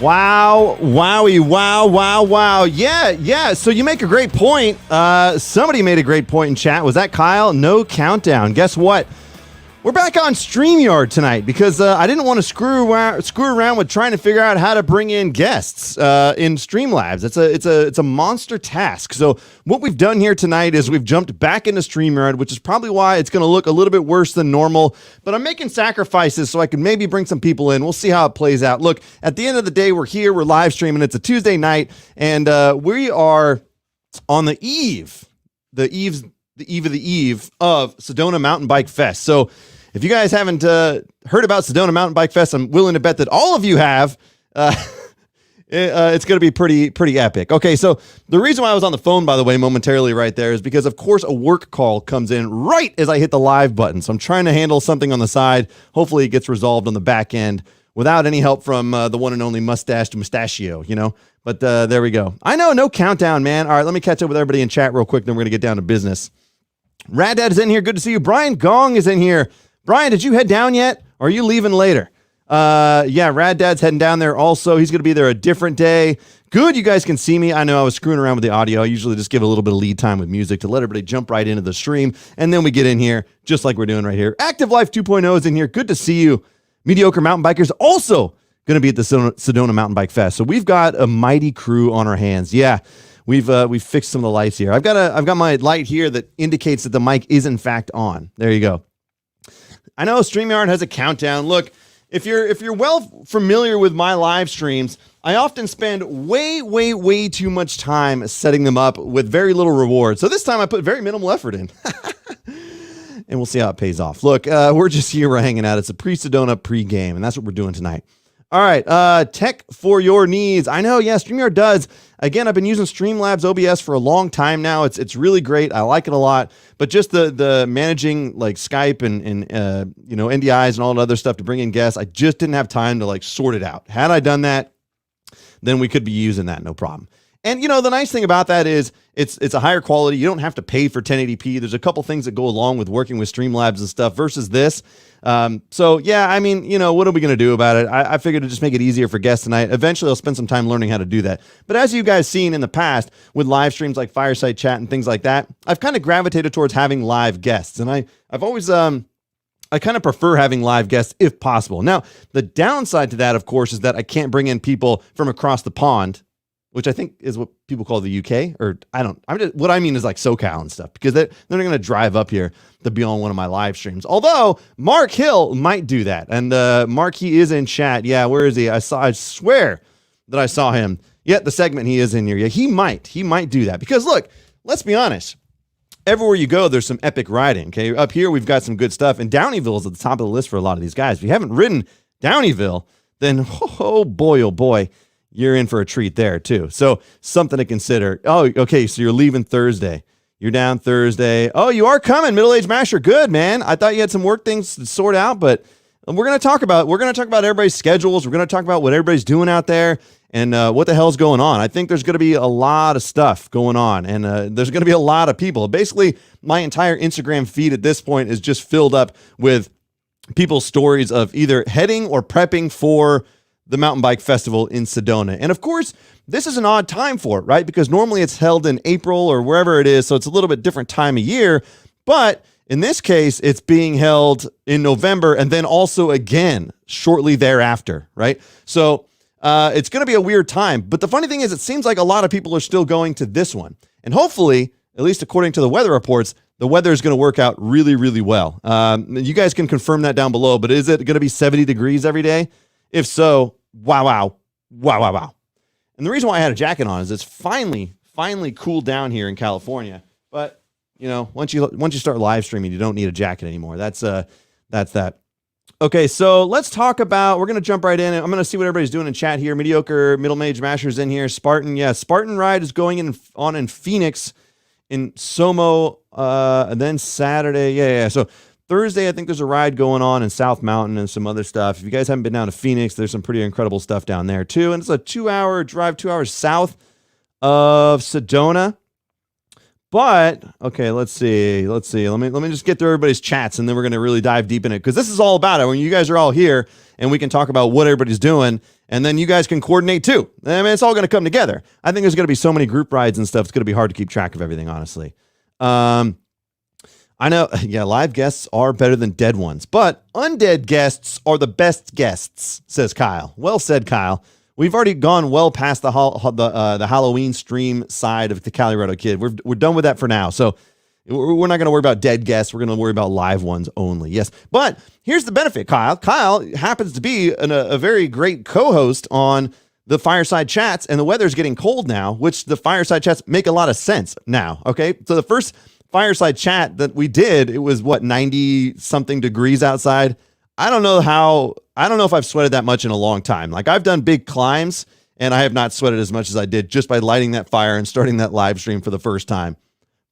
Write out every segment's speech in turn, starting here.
Wow, wowie, wow. Yeah. So you make a great point. Somebody made a great point in chat. Was that Kyle? No countdown. Guess what? We're back on StreamYard tonight because I didn't want to screw around with trying to figure out how to bring in guests in Streamlabs. It's a monster task. So what we've done here tonight is we've jumped back into StreamYard, which is probably why it's going to look a little bit worse than normal. But I'm making sacrifices so I can maybe bring some people in. We'll see how it plays out. Look, at the end of the day, we're here. We're live streaming. It's a Tuesday night, and we are on the eve of Sedona Mountain Bike Fest. So if you guys haven't heard about Sedona Mountain Bike Fest, I'm willing to bet that all of you have. It's going to be pretty epic. Okay, so the reason why I was on the phone, by the way, momentarily right there is because, of course, a work call comes in right as I hit the live button. So I'm trying to handle something on the side. Hopefully it gets resolved on the back end without any help from the one and only Mustache to Mustachio, you know? But there we go. I know, no countdown, man. All right, let me catch up with everybody in chat real quick, then we're going to get down to business. Rad Dad is in here. Good to see you. Brian Gong is in here. Brian, did you head down yet? Or are you leaving later? Yeah, Rad Dad's heading down there also. He's going to be there a different day. Good, you guys can see me. I know I was screwing around with the audio. I usually just give a little bit of lead time with music to let everybody jump right into the stream. And then we get in here, just like we're doing right here. Active Life 2.0 is in here. Good to see you. Mediocre Mountain Bikers also going to be at the Sedona Mountain Bike Fest. So we've got a mighty crew on our hands. Yeah, we've fixed some of the lights here. I've got my light here that indicates that the mic is in fact on. There you go. I know StreamYard has a countdown. Look, if you're well familiar with my live streams, I often spend way too much time setting them up with very little reward. So this time I put very minimal effort in. And we'll see how it pays off. Look, we're just here, we're hanging out. It's a pre-Sedona pre-game, and that's what we're doing tonight. All right, tech for your needs. I know, yeah, StreamYard does. Again, I've been using Streamlabs OBS for a long time now. It's really great. I like it a lot. But just the managing like Skype and NDIs and all the other stuff to bring in guests, I just didn't have time to like sort it out. Had I done that, then we could be using that, no problem. And, you know, the nice thing about that is it's a higher quality. You don't have to pay for 1080p. There's a couple things that go along with working with Streamlabs and stuff versus this. So, yeah, I mean, you know, what are we going to do about it? I figured to just make it easier for guests tonight. Eventually, I'll spend some time learning how to do that. But as you guys seen in the past with live streams like Fireside Chat and things like that, I've kind of gravitated towards having live guests. And I've always... I kind of prefer having live guests if possible. Now, the downside to that, of course, is that I can't bring in people from across the pond, which I think is what people call the UK, or what I mean is like SoCal and stuff, because they're not going to drive up here to be on one of my live streams. Although Mark Hill might do that. And Mark, he is in chat. Yeah, where is he? I swear that I saw him. Yeah, the segment he is in here. Yeah, he might do that. Because look, let's be honest. Everywhere you go, there's some epic riding. Okay, up here we've got some good stuff, and Downeyville is at the top of the list for a lot of these guys. If you haven't ridden Downeyville, then oh boy, you're in for a treat there too. So something to consider. Oh, okay, so you're leaving Thursday. You're down Thursday. Oh, you are coming, Middle-Aged Masher. Good, man. I thought you had some work things to sort out, but we're gonna talk about everybody's schedules. We're gonna talk about what everybody's doing out there. And what the hell's going on? I think there's going to be a lot of stuff going on, and there's going to be a lot of people. Basically, my entire Instagram feed at this point is just filled up with people's stories of either heading or prepping for the mountain bike festival in Sedona. And of course, this is an odd time for it, right? Because normally it's held in April or wherever it is, so it's a little bit different time of year. But in this case, it's being held in November and then also again shortly thereafter, right? So it's going to be a weird time. But the funny thing is, it seems like a lot of people are still going to this one. And hopefully, at least according to the weather reports, the weather is going to work out really, really well. You guys can confirm that down below. But is it going to be 70 degrees every day? If so, wow. And the reason why I had a jacket on is it's finally cooled down here in California. But, you know, once you start live streaming, you don't need a jacket anymore. That's that. Okay, so let's talk about, we're going to jump right in. I'm going to see what everybody's doing in chat here. Mediocre, Middle-Aged Mashers in here. Spartan, yeah, Spartan Ride is going on in Phoenix, in Somo, and then Saturday. Yeah. So Thursday, I think there's a ride going on in South Mountain and some other stuff. If you guys haven't been down to Phoenix, there's some pretty incredible stuff down there too. And it's a 2-hour drive, 2 hours south of Sedona. But okay, let's see. Let me just get through everybody's chats, and then we're going to really dive deep in it, because this is all about it. When you guys are all here, and we can talk about what everybody's doing, and then you guys can coordinate too. I mean, it's all going to come together. I think there's going to be so many group rides and stuff. It's going to be hard to keep track of everything, honestly. I know, yeah, live guests are better than dead ones, but undead guests are the best guests, says Kyle. Well said, Kyle. We've already gone well past the Halloween stream side of the Colorado Kid. We're done with that for now. So we're not going to worry about dead guests. We're going to worry about live ones only. Yes. But here's the benefit, Kyle. Kyle happens to be a very great co-host on the Fireside Chats, and the weather's getting cold now, which the Fireside Chats make a lot of sense now. Okay. So the first Fireside Chat that we did, it was 90 something degrees outside. I don't know if I've sweated that much in a long time. Like, I've done big climbs, and I have not sweated as much as I did just by lighting that fire and starting that live stream for the first time.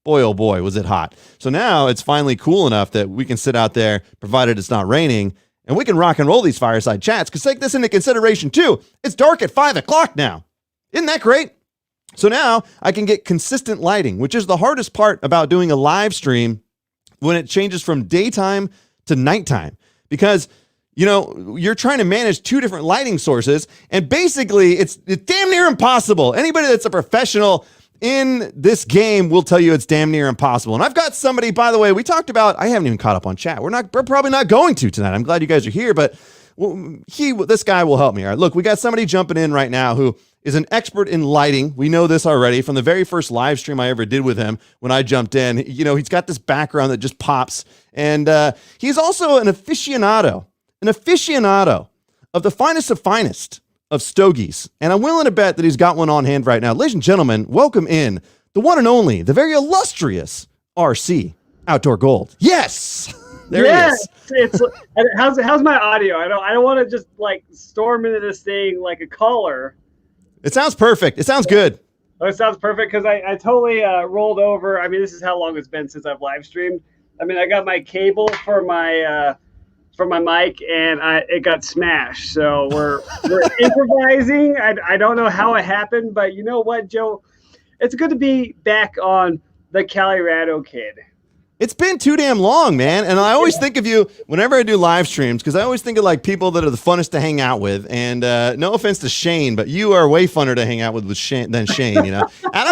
Boy, oh boy, was it hot. So now it's finally cool enough that we can sit out there, provided it's not raining, and we can rock and roll these Fireside Chats, because take this into consideration too. It's dark at 5 o'clock now. Isn't that great? So now I can get consistent lighting, which is the hardest part about doing a live stream when it changes from daytime to nighttime. Because, you know, you're trying to manage two different lighting sources, and basically it's damn near impossible. Anybody that's a professional in this game will tell you it's damn near impossible. And I've got somebody, by the way, we talked about, I haven't even caught up on chat. We're probably not going to tonight. I'm glad you guys are here, but this guy will help me. All right, look, we got somebody jumping in right now who is an expert in lighting. We know this already from the very first live stream I ever did with him when I jumped in. You know, he's got this background that just pops. And he's also an aficionado of the finest of stogies. And I'm willing to bet that he's got one on hand right now. Ladies and gentlemen, welcome in the one and only, the very illustrious RC Outdoor Gold. Yes! There he is. It's how's my audio? I don't want to just like storm into this thing like a caller. It sounds perfect. It sounds good. Oh, it sounds perfect, because I totally rolled over. I mean, this is how long it's been since I've live streamed. I mean, I got my cable for my mic, and it got smashed. So we're improvising. I don't know how it happened, but you know what, Joe? It's good to be back on the Colorado Kid. It's been too damn long, man. And I always think of you whenever I do live streams, because I always think of like people that are the funnest to hang out with. And no offense to Shane, but you are way funner to hang out with than Shane. You know, I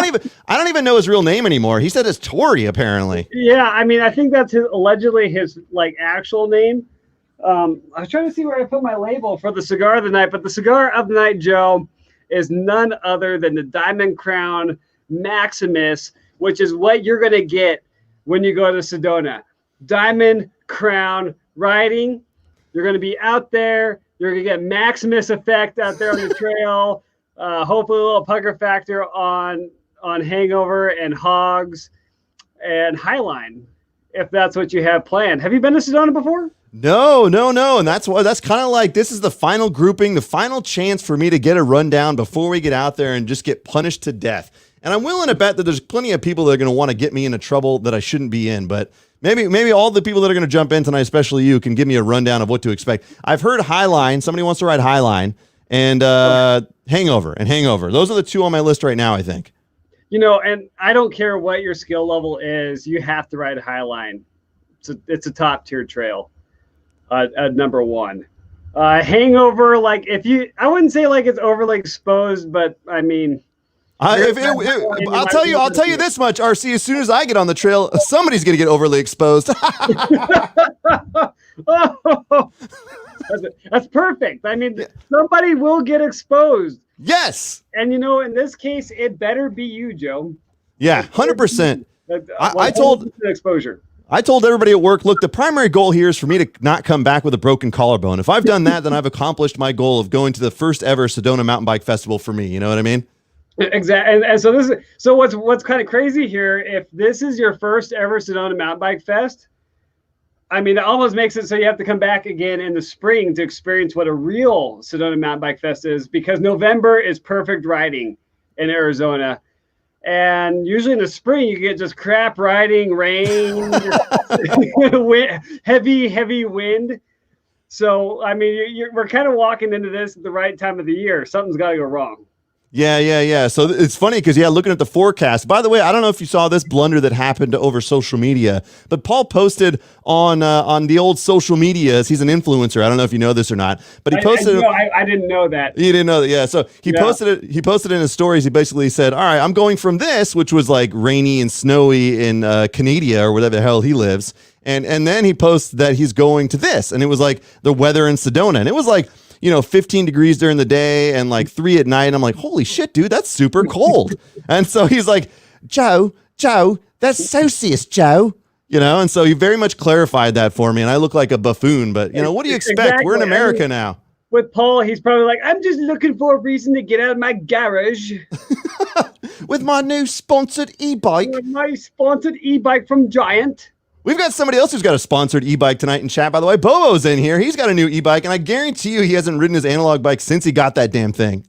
don't even know his real name anymore. He said it's Tori, apparently. Yeah, I mean, I think that's allegedly his like actual name. I was trying to see where I put my label for the cigar of the night, but the cigar of the night, Joe, is none other than the Diamond Crown Maximus, which is what you're going to get when you go to Sedona. Diamond Crown riding. You're going to be out there. You're going to get Maximus effect out there on the trail. Hopefully a little pucker factor on Hangover and Hogs and Highline, if that's what you have planned. Have you been to Sedona before? No. And that's kind of like, this is the final grouping, the final chance for me to get a rundown before we get out there and just get punished to death. And I'm willing to bet that there's plenty of people that are going to want to get me into trouble that I shouldn't be in. But maybe all the people that are going to jump in tonight, especially you, can give me a rundown of what to expect. I've heard Highline. Somebody wants to ride Highline, and Hangover. Those are the two on my list right now, I think. You know, and I don't care what your skill level is. You have to ride Highline. It's a top tier trail. Number one. Hangover, like I wouldn't say like it's overly exposed, but I mean, I'll tell you this much, RC. As soon as I get on the trail, somebody's going to get overly exposed. That's perfect. I mean, somebody will get exposed. Yes. And you know, in this case, it better be you, Joe. Yeah, 100%. I told everybody at work, look, the primary goal here is for me to not come back with a broken collarbone. If I've done that, then I've accomplished my goal of going to the first ever Sedona Mountain Bike Festival for me. You know what I mean? Exactly. And so what's kind of crazy here, if this is your first ever Sedona Mountain Bike Fest, I mean, it almost makes it so you have to come back again in the spring to experience what a real Sedona Mountain Bike Fest is, because November is perfect riding in Arizona. And usually in the spring, you get just crap riding, rain, heavy wind. So, I mean, we're kind of walking into this at the right time of the year. Something's got to go wrong. Yeah. So it's funny because, looking at the forecast. By the way, I don't know if you saw this blunder that happened over social media, but Paul posted on the old social medias. He's an influencer. I don't know if you know this or not, but he posted. I didn't know that. You didn't know that, yeah. So he posted it. He posted in his stories. He basically said, "All right, I'm going from this, which was like rainy and snowy in Canada or whatever the hell he lives, and then he posts that he's going to this, and it was like the weather in Sedona, and it was like." 15 degrees during the day and like 3 at night. And I'm like, holy shit, dude, that's super cold. And so he's like, Joe, that's Celsius, Joe. And so he very much clarified that for me. And I look like a buffoon, but what do you expect? Exactly. We're in America now. With Paul, he's probably like, I'm just looking for a reason to get out of my garage. With my new sponsored e-bike. With my sponsored e-bike from Giant. We've got somebody else who's got a sponsored e-bike tonight in chat, by the way. Bobo's in here. He's got a new e-bike, and I guarantee you he hasn't ridden his analog bike since he got that damn thing.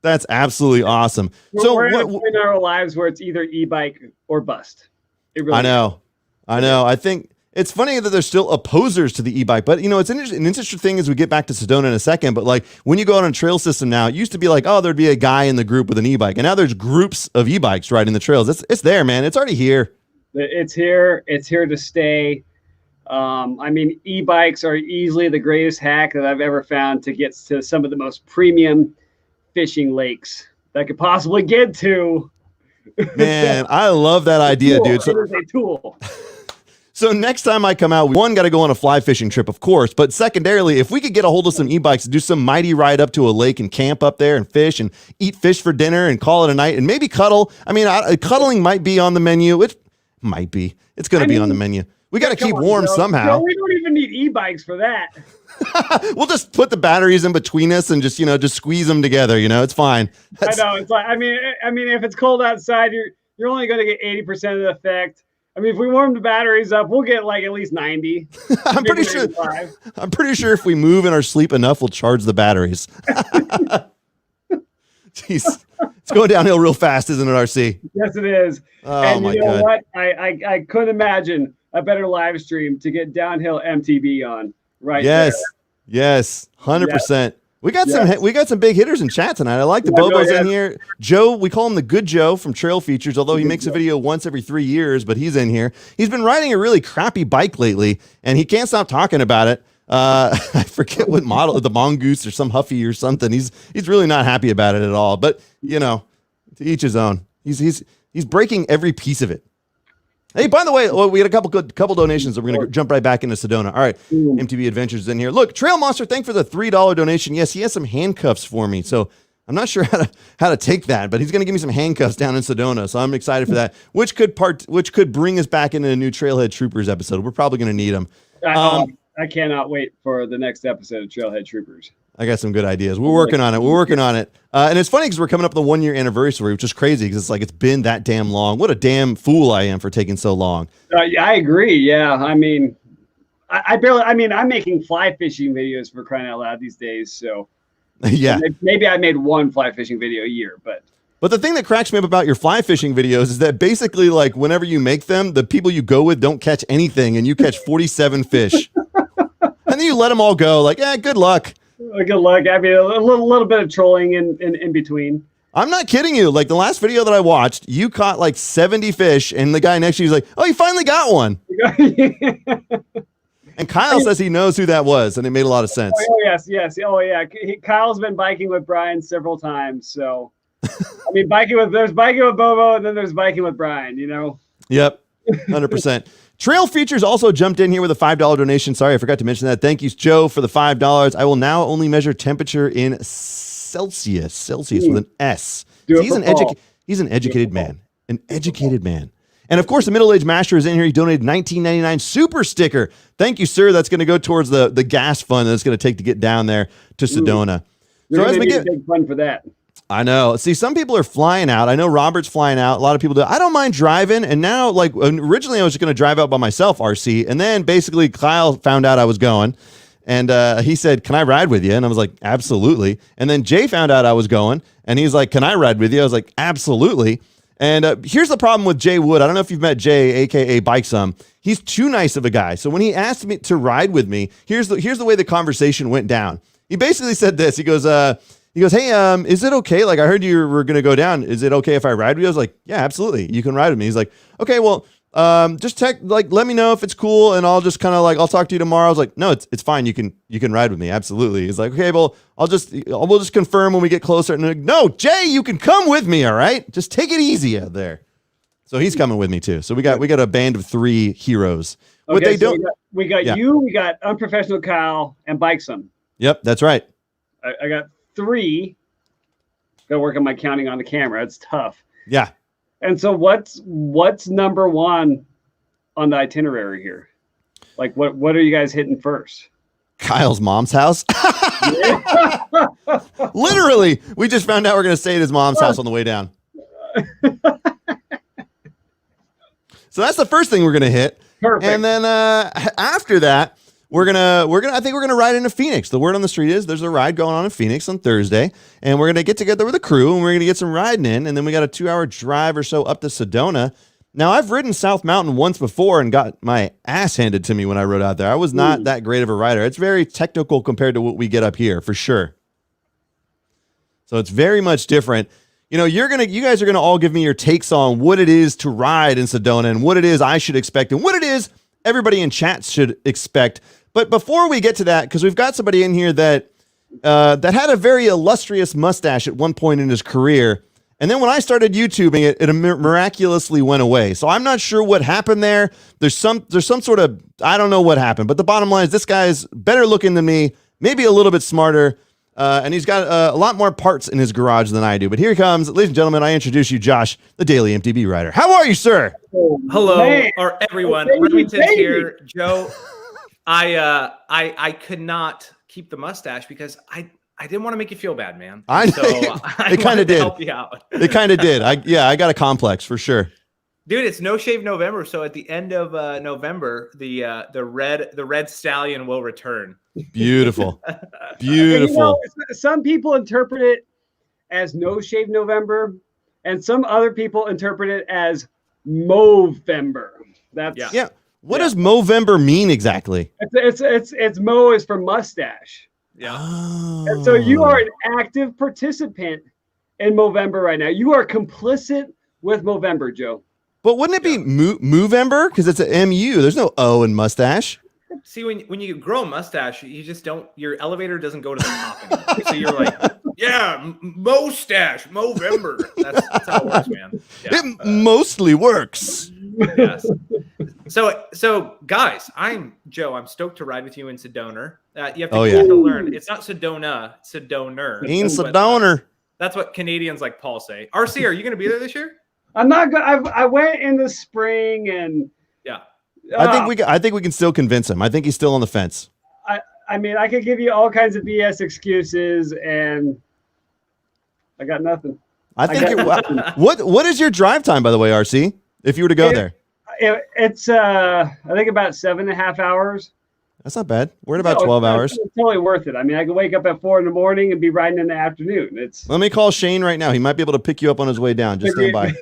That's absolutely awesome. We're at a point in our lives where it's either e-bike or bust. It really I know. I think it's funny that there's still opposers to the e-bike, but it's an interesting thing as we get back to Sedona in a second. But like when you go out on a trail system now, it used to be like, oh, there'd be a guy in the group with an e-bike, and now there's groups of e-bikes riding the trails. It's there, man. It's already here. It's here. It's here to stay. E-bikes are easily the greatest hack that I've ever found to get to some of the most premium fishing lakes that I could possibly get to. Man, I love that idea, dude. So, it is a tool. So next time I come out, one, got to go on a fly fishing trip, of course. But secondarily, if we could get a hold of some e-bikes to do some mighty ride up to a lake and camp up there and fish and eat fish for dinner and call it a night and maybe cuddle. Cuddling might be on the menu. It might be. It's going to be on the menu. We got to keep warm somehow. No, we don't even need e-bikes for that. We'll just put the batteries in between us and just squeeze them together. It's fine. I know. It's like, if it's cold outside, you're only going to get 80% of the effect. If we warm the batteries up, we'll get like at least 90. I'm pretty sure if we move in our sleep enough, we'll charge the batteries. Jeez. It's going downhill real fast, isn't it, RC? Yes, it is. Oh, and my you know God. what? I couldn't imagine a better live stream to get downhill MTB on there. Yes, 100%. We got some big hitters in chat tonight. I like the Bobo's in here. Joe, we call him the Good Joe from Trail Features, although he makes a video once every 3 years, but he's in here. He's been riding a really crappy bike lately, and he can't stop talking about it. I forget what model, the Mongoose or some Huffy or something. He's really not happy about it at all. But to each his own. He's breaking every piece of it. Hey, by the way, we had a couple donations, so we're going to jump right back into Sedona. All right, MTV Adventures is in here. Look, Trail Monster, thank for the $3 donation. Yes, he has some handcuffs for me, so I'm not sure how to take that, but he's going to give me some handcuffs down in Sedona, so I'm excited for that. Which could bring us back into a new Trailhead Troopers episode. We're probably going to need them. I cannot wait for the next episode of Trailhead Troopers. I got some good ideas. We're working on it. And it's funny because we're coming up on the 1 year anniversary, which is crazy because it's been that damn long. What a damn fool I am for taking so long. I agree. Yeah. I'm making fly fishing videos for crying out loud these days. So yeah, maybe I made one fly fishing video a year, but the thing that cracks me up about your fly fishing videos is that basically whenever you make them, the people you go with don't catch anything and you catch 47 fish. And then you let them all go good luck. Good luck. A little bit of trolling in between. I'm not kidding you. The last video that I watched, you caught 70 fish, and the guy next to you is like, "Oh, you finally got one." And Kyle says he knows who that was, and it made a lot of sense. Oh yes. Oh yeah. Kyle's been biking with Brian several times, so there's biking with Bobo, and then there's biking with Brian. Yep, 100%. Trail Features also jumped in here with a $5 donation. Sorry, I forgot to mention that. Thank you, Joe, for the $5. I will now only measure temperature in Celsius with an S. He's an educated man. An educated man. And of course, the middle-aged master is in here. He donated $19.99 super sticker. Thank you, sir. That's going to go towards the gas fund that it's going to take to get down there to Sedona. So as we get big fun for that. I know. See, some people are flying out. I know Robert's flying out. A lot of people do. I don't mind driving. And now, originally I was just going to drive out by myself, RC. And then basically Kyle found out I was going. And he said, "Can I ride with you?" And I was like, "Absolutely." And then Jay found out I was going. And he's like, "Can I ride with you?" I was like, "Absolutely." And here's the problem with Jay Wood. I don't know if you've met Jay, a.k.a. Bikesome. He's too nice of a guy. So when he asked me to ride with me, here's the way the conversation went down. He basically said this. He goes, He goes, hey, is it okay? Like, I heard you were going to go down. Is it okay if I ride with you? I was like, yeah, absolutely. You can ride with me. He's like, okay, well, just let me know if it's cool. And I'll just kind of like, I'll talk to you tomorrow. I was like, no, it's fine. You can ride with me. Absolutely. He's like, okay, well, we'll just confirm when we get closer. And I'm like, no, Jay, you can come with me. All right. Just take it easy out there. So he's coming with me too. So we got a band of 3 heroes. Okay, What they so don't. we got you, we got Unprofessional Kyle, and Bikesome. Yep. That's right. I got 3. Got to work on my counting on the camera. It's tough. Yeah. And so what's number 1 on the itinerary here? Like what are you guys hitting first? Kyle's mom's house. Literally, we just found out we're going to stay at his mom's house on the way down. So that's the first thing we're going to hit. Perfect. And then after that, I think we're gonna ride into Phoenix. The word on the street is there's a ride going on in Phoenix on Thursday, and we're gonna get together with a crew and we're gonna get some riding in, and then we got a 2-hour drive or so up to Sedona. Now, I've ridden South Mountain once before and got my ass handed to me when I rode out there. I was not that great of a rider. It's very technical compared to what we get up here, for sure. So it's very much different. You know, you guys are gonna all give me your takes on what it is to ride in Sedona and what it is I should expect and what it is everybody in chat should expect. But before we get to that, because we've got somebody in here that had a very illustrious mustache at one point in his career, and then when I started YouTubing it, it miraculously went away. So I'm not sure what happened there. There's some sort of, I don't know what happened. But the bottom line is this guy's better looking than me, maybe a little bit smarter, and he's got a lot more parts in his garage than I do. But here he comes, ladies and gentlemen. I introduce you, Josh, the Daily MTB Rider. How are you, sir? Hello, Man. or everyone. Baby, Remington's baby. here. Joe, I could not keep the mustache because I didn't want to make you feel bad, man. I it kind of did. Help you out. It kind of did. I got a complex for sure. Dude, it's No Shave November, so at the end of November, the red stallion will return. Beautiful, You beautiful. know, some people interpret it as No Shave November, and some other people interpret it as Movember. That's Yeah. What does Movember mean exactly? it's Mo is for mustache. Yeah. Oh. And so you are an active participant in Movember right now. You are complicit with Movember, Joe. But wouldn't it be Movember? Because it's a MU. There's no O in mustache. See, when you grow a mustache, you just don't. Your elevator doesn't go to the top anymore. So you're like, yeah, mustache, Movember. That's how it works, man. Yeah. It mostly works. Yes. So guys, I'm Joe. I'm stoked to ride with you in Sedona. You have to learn. It's not Sedona, Sedoner. In Sedona. That's what Canadians like Paul say. RC, are you going to be there this year? I'm not good. I went in the spring and Yeah. I think we can still convince him. I think he's still on the fence. I mean, I could give you all kinds of BS excuses, and I got nothing. I think what is your drive time, by the way, RC? If you were to go there, it's I think about 7.5 hours. that's not bad. We're at about 12 hours. It's totally worth it. I mean, I could wake up at 4 a.m. and be riding in the afternoon. Let me call Shane right now. He might be able to pick you up on his way down. Just stand by.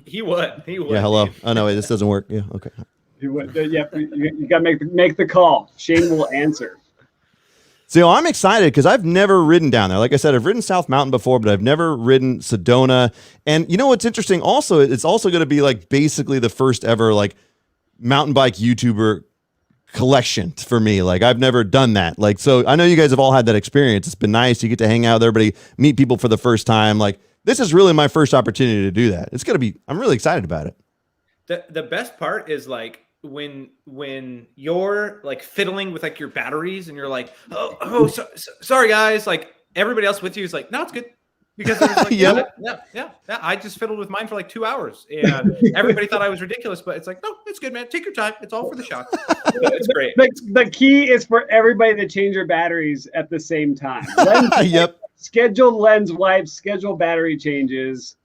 He would. Yeah, hello. Oh no, wait, this doesn't work. Yeah, okay. You got to make the call. Shane will answer. So I'm excited because I've never ridden down there. Like I said, I've ridden South Mountain before, but I've never ridden Sedona. And you know what's interesting? Also, it's also going to be like basically the first ever like mountain bike YouTuber collection for me. Like I've never done that. Like, so I know you guys have all had that experience. It's been nice. You get to hang out with everybody, meet people for the first time. Like this is really my first opportunity to do that. It's going to be, I'm really excited about it. The best part is like when you're like fiddling with like your batteries and you're like, sorry guys, like everybody else with you is like, no, it's good. Because it was like, yeah, I just fiddled with mine for like 2 hours and everybody thought I was ridiculous, but it's like, no, it's good, man. Take your time. It's all for the shot. It's great. The key is for everybody to change their batteries at the same time. Yep. Schedule lens wipes, schedule battery changes.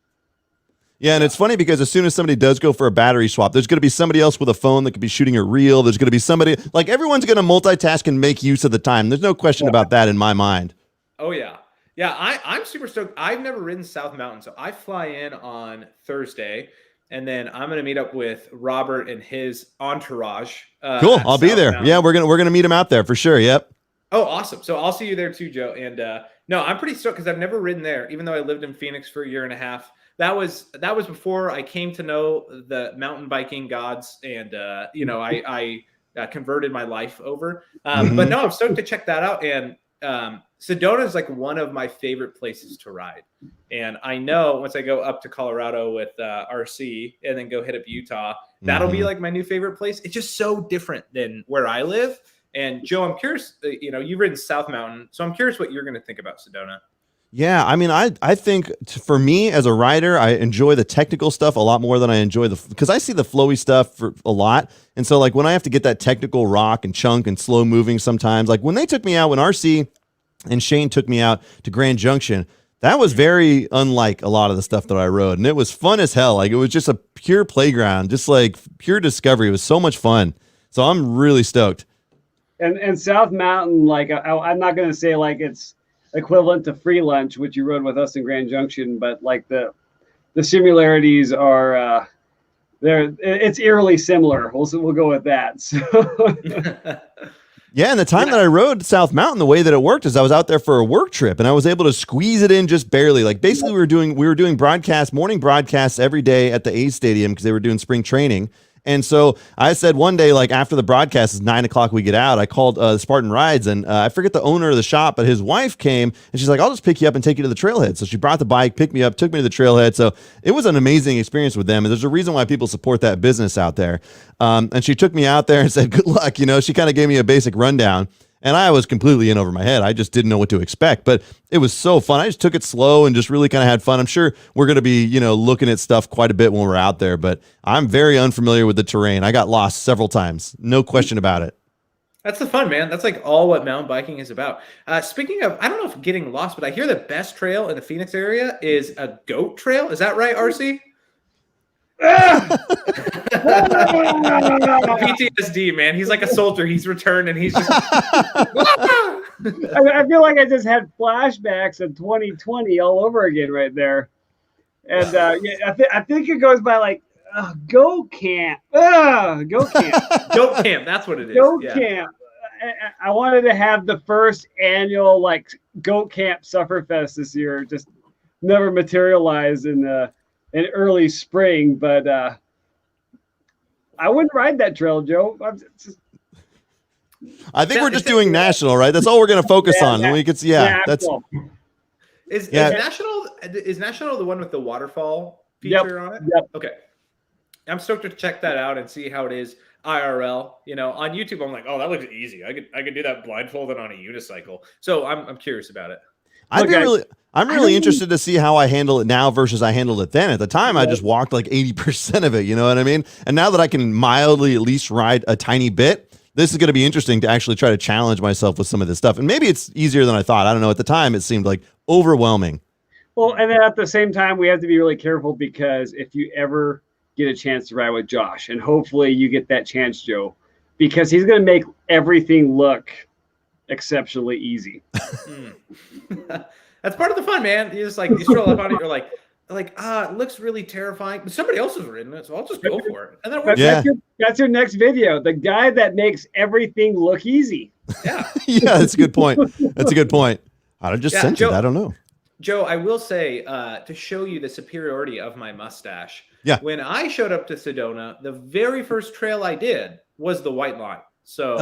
Yeah, and it's funny because as soon as somebody does go for a battery swap, there's going to be somebody else with a phone that could be shooting a reel. There's going to be somebody, like everyone's going to multitask and make use of the time. There's no question about that in my mind. Oh, yeah. Yeah, I'm super stoked. I've never ridden South Mountain, so I fly in on Thursday, and then I'm going to meet up with Robert and his entourage. Cool, I'll be there. Mountain. Yeah, we're gonna meet him out there for sure. Yep. Oh, awesome. So I'll see you there too, Joe. And no, I'm pretty stoked because I've never ridden there, even though I lived in Phoenix for a year and a half. That was before I came to know the mountain biking gods, and I converted my life over. But no, I'm stoked to check that out. And Sedona is like one of my favorite places to ride. And I know once I go up to Colorado with RC and then go hit up Utah, that'll be like my new favorite place. It's just so different than where I live. And Joe, I'm curious, you've ridden South Mountain, so I'm curious what you're going to think about Sedona. Yeah, I mean, I think for me as a rider, I enjoy the technical stuff a lot more than I enjoy because I see the flowy stuff for a lot. And so like when I have to get that technical rock and chunk and slow moving sometimes, like when they took me out, when RC and Shane took me out to Grand Junction, that was very unlike a lot of the stuff that I rode. And it was fun as hell. Like it was just a pure playground, just like pure discovery. It was so much fun. So I'm really stoked. And South Mountain, like I'm not going to say like it's equivalent to Free Lunch, which you rode with us in Grand Junction, but like the similarities are it's eerily similar. We'll go with that. So. Yeah, and the time that I rode South Mountain, the way that it worked is I was out there for a work trip, and I was able to squeeze it in just barely. Like basically, we were doing morning broadcasts every day at the A's Stadium because they were doing spring training. And so I said one day, like after the broadcast is 9:00, we get out. I called Spartan Rides, and I forget the owner of the shop, but his wife came and she's like, "I'll just pick you up and take you to the trailhead." So she brought the bike, picked me up, took me to the trailhead. So it was an amazing experience with them, and there's a reason why people support that business out there. And she took me out there and said, "Good luck." She kind of gave me a basic rundown. And I was completely in over my head. I just didn't know what to expect, but it was so fun. I just took it slow and just really kind of had fun. I'm sure we're going to be, looking at stuff quite a bit when we're out there, but I'm very unfamiliar with the terrain. I got lost several times. No question about it. That's the fun, man. That's like all what mountain biking is about. Speaking of, I don't know if getting lost, but I hear the best trail in the Phoenix area is a goat trail. Is that right, RC? PTSD, man. He's like a soldier. He's returned and he's just I feel like I just had flashbacks of 2020 all over again right there. And I think it goes by like goat camp. Goat camp. Goat camp. That's what it is. Goat camp. I wanted to have the first annual like goat camp Sufferfest this year. Just never materialized in early spring, but I wouldn't ride that trail, Joe. I think we're just doing national, right? That's all we're going to focus on. And we could see, Is national the one with the waterfall feature on it? Yep. Okay. I'm stoked to check that out and see how it is IRL. On YouTube, I'm like, oh, that looks easy. I could do that blindfolded on a unicycle. So I'm curious about it. I'm really interested to see how I handle it now versus I handled it then. At the time, I just walked like 80% of it. You know what I mean? And now that I can mildly at least ride a tiny bit, this is going to be interesting to actually try to challenge myself with some of this stuff. And maybe it's easier than I thought. I don't know. At the time, it seemed like overwhelming. Well, and then at the same time, we have to be really careful because if you ever get a chance to ride with Josh, and hopefully you get that chance, Joe, because he's going to make everything look exceptionally easy. That's part of the fun, man. You just like you stroll up on it, you're like, it looks really terrifying, but somebody else has ridden it, so I'll just go for it. And then that's your next video. The guy that makes everything look easy. Yeah. Yeah, that's a good point. That's a good point. I just sent it. I don't know. Joe, I will say to show you the superiority of my mustache. Yeah. When I showed up to Sedona, the very first trail I did was the White Line. So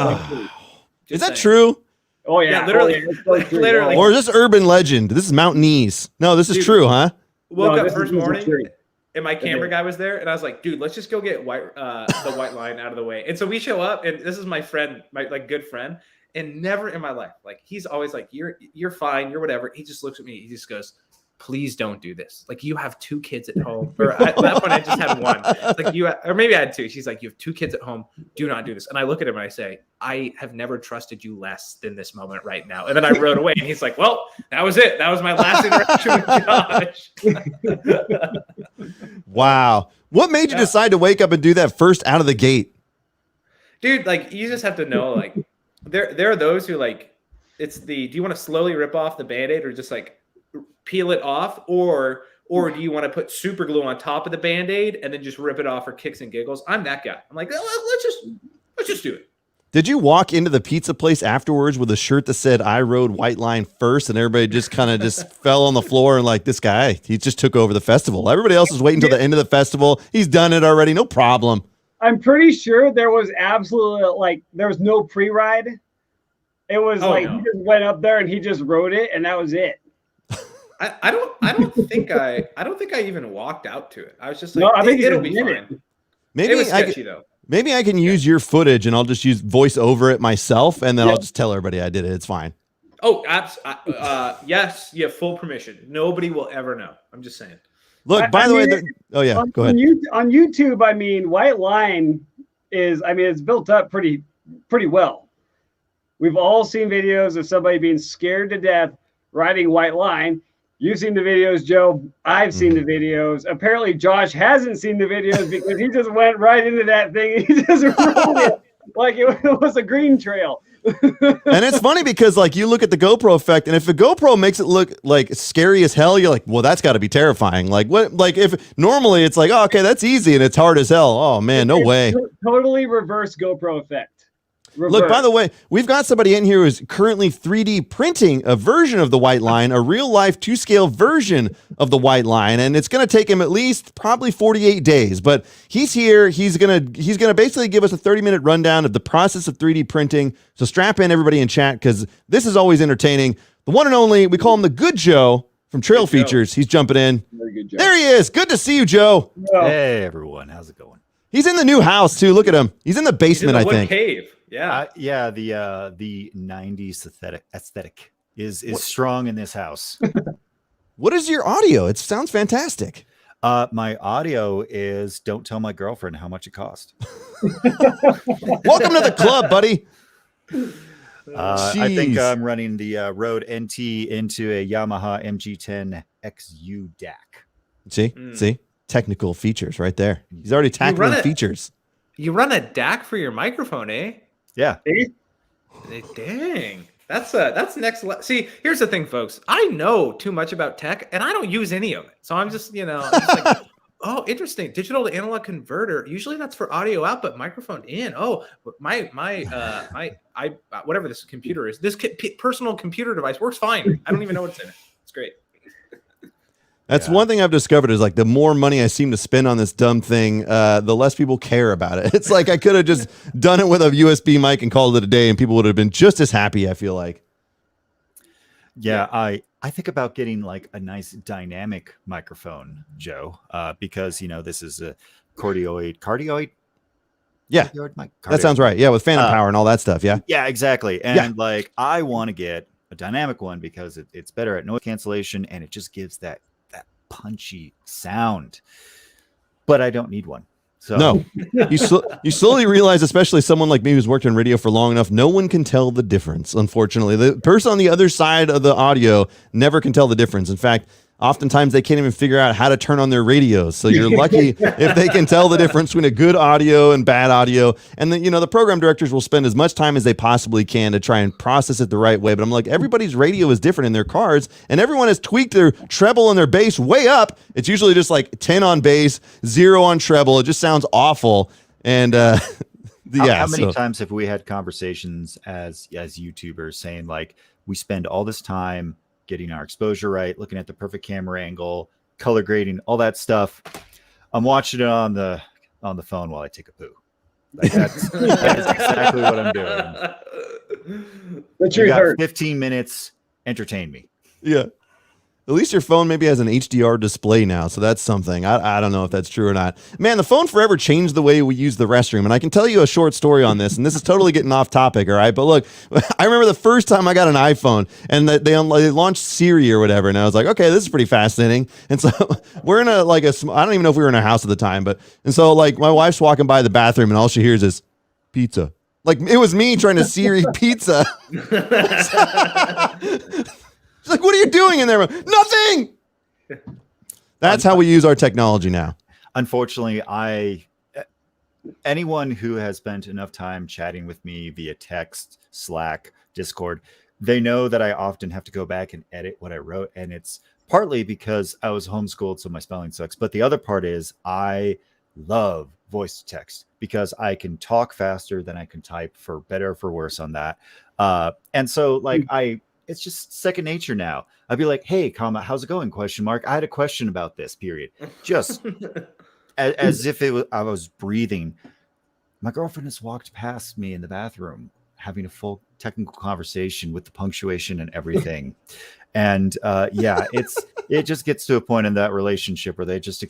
is that true? Oh yeah, literally. Literally. Or is this urban legend? This is Mountainese. No, this is true, huh? Woke up first morning, and my camera guy was there, and I was like, "Dude, let's just go get the White Line out of the way." And so we show up, and this is my friend, my good friend, and never in my life, like he's always like, "You're fine, you're whatever." He just looks at me, he just goes, "Please don't do this. Like you have 2 kids at home." Or at that point, I just had 1. Like or maybe I had 2. She's like, "You have 2 kids at home. Do not do this." And I look at him and I say, "I have never trusted you less than this moment right now." And then I rode away, and he's like, "Well, that was it. That was my last interaction with Josh." Wow. What made you decide to wake up and do that first out of the gate? Dude, like you just have to know, like there are those who like do you want to slowly rip off the Band-Aid or just like peel it off, or do you want to put super glue on top of the Band-Aid and then just rip it off for kicks and giggles? I'm that guy. I'm like, let's just do it. Did you walk into the pizza place afterwards with a shirt that said I rode White Line first, and everybody just kind of just fell on the floor and like, this guy, he just took over the festival. Everybody else is waiting until the end of the festival. He's done it already. No problem. I'm pretty sure there was absolutely there was no pre-ride. It was he just went up there and he just rode it, and that was it. I don't think I even walked out to it. I was just like, no, I think it'll be fine. Maybe it was sketchy though. Maybe I can use your footage and I'll just use voice over it myself, and then I'll just tell everybody I did it. It's fine. Oh, yes, you have full permission. Nobody will ever know. I'm just saying. Look, by the way, go ahead. On YouTube, I mean, White Line it's built up pretty well. We've all seen videos of somebody being scared to death riding White Line. You've seen the videos, Joe. I've seen the videos. Apparently, Josh hasn't seen the videos because he just went right into that thing. He just rode it like it was a green trail. And it's funny because you look at the GoPro effect, and if the GoPro makes it look like scary as hell, you're like, well, that's got to be terrifying. If normally it's like, oh, okay, that's easy and it's hard as hell. Oh man, no way. Totally reverse GoPro effect. Look, by the way, we've got somebody in here who's currently 3D printing a version of the White Line, a real life 2-scale version of the White Line, and it's going to take him at least probably 48 days. But he's here. He's gonna basically give us a 30-minute rundown of the process of 3D printing. So strap in, everybody in chat, because this is always entertaining. The one and only, we call him the Good Joe from Trail Features. He's jumping in. Very good, Joe. There he is. Good to see you, Joe. Hey everyone, how's it going? He's in the new house too. Look at him. He's in the basement, He's in the I wood think. Cave. Yeah. The 90s aesthetic is strong in this house. What is your audio? It sounds fantastic. My audio is don't tell my girlfriend how much it cost. Welcome to the club, buddy. I think I'm running the Rode NT into a Yamaha MG10 XU DAC. See? Technical features right there. He's already tackling features. You run a DAC for your microphone, eh? Yeah. Dang. That's next See, here's the thing, folks. I know too much about tech and I don't use any of it. So I'm just, like, oh, interesting. Digital to analog converter. Usually that's for audio output, microphone in. Oh, my whatever this computer is, this personal computer device works fine. I don't even know what's in it. It's great. That's one thing I've discovered is the more money I seem to spend on this dumb thing, the less people care about it. It's like I could have just done it with a USB mic and called it a day and people would have been just as happy, I feel like. Yeah, I think about getting a nice dynamic microphone, Joe, because, this is a cardioid. Yeah, that sounds right. Yeah, with phantom power and all that stuff. Yeah. Yeah, exactly. And I want to get a dynamic one because it's better at noise cancellation and it just gives that punchy sound, but I don't need one. So no, you slowly realize, especially someone like me who's worked in radio for long enough, no one can tell the difference. Unfortunately, the person on the other side of the audio never can tell the difference. In fact, oftentimes they can't even figure out how to turn on their radios. So you're lucky if they can tell the difference between a good audio and bad audio. And then, the program directors will spend as much time as they possibly can to try and process it the right way. But I'm like, everybody's radio is different in their cars and everyone has tweaked their treble and their bass way up. It's usually just 10 on bass, 0 on treble. It just sounds awful. And, how many times have we had conversations as YouTubers saying we spend all this time getting our exposure right, looking at the perfect camera angle, color grading, all that stuff. I'm watching it on the phone while I take a poo. That is exactly what I'm doing. But you got 15 minutes, entertain me. Yeah. At least your phone maybe has an HDR display now, so that's something. I don't know if that's true or not. Man, the phone forever changed the way we use the restroom, and I can tell you a short story on this, and this is totally getting off topic, all right? But look, I remember the first time I got an iPhone, and they launched Siri or whatever, and I was like, okay, this is pretty fascinating. And so we're in I don't even know if we were in a house at the time, and so my wife's walking by the bathroom, and all she hears is pizza. It was me trying to Siri pizza. She's like, what are you doing in there? Nothing. That's how we use our technology now. Unfortunately, anyone who has spent enough time chatting with me via text, Slack, Discord, they know that I often have to go back and edit what I wrote. And it's partly because I was homeschooled, so my spelling sucks. But the other part is I love voice to text because I can talk faster than I can type, for better or for worse on that. And so like it's just second nature now. I'd be like, hey, comma, how's it going? Question mark. I had a question about this period. Just as if I was breathing. My girlfriend has walked past me in the bathroom having a full technical conversation with the punctuation and everything. And it just gets to a point in that relationship where they just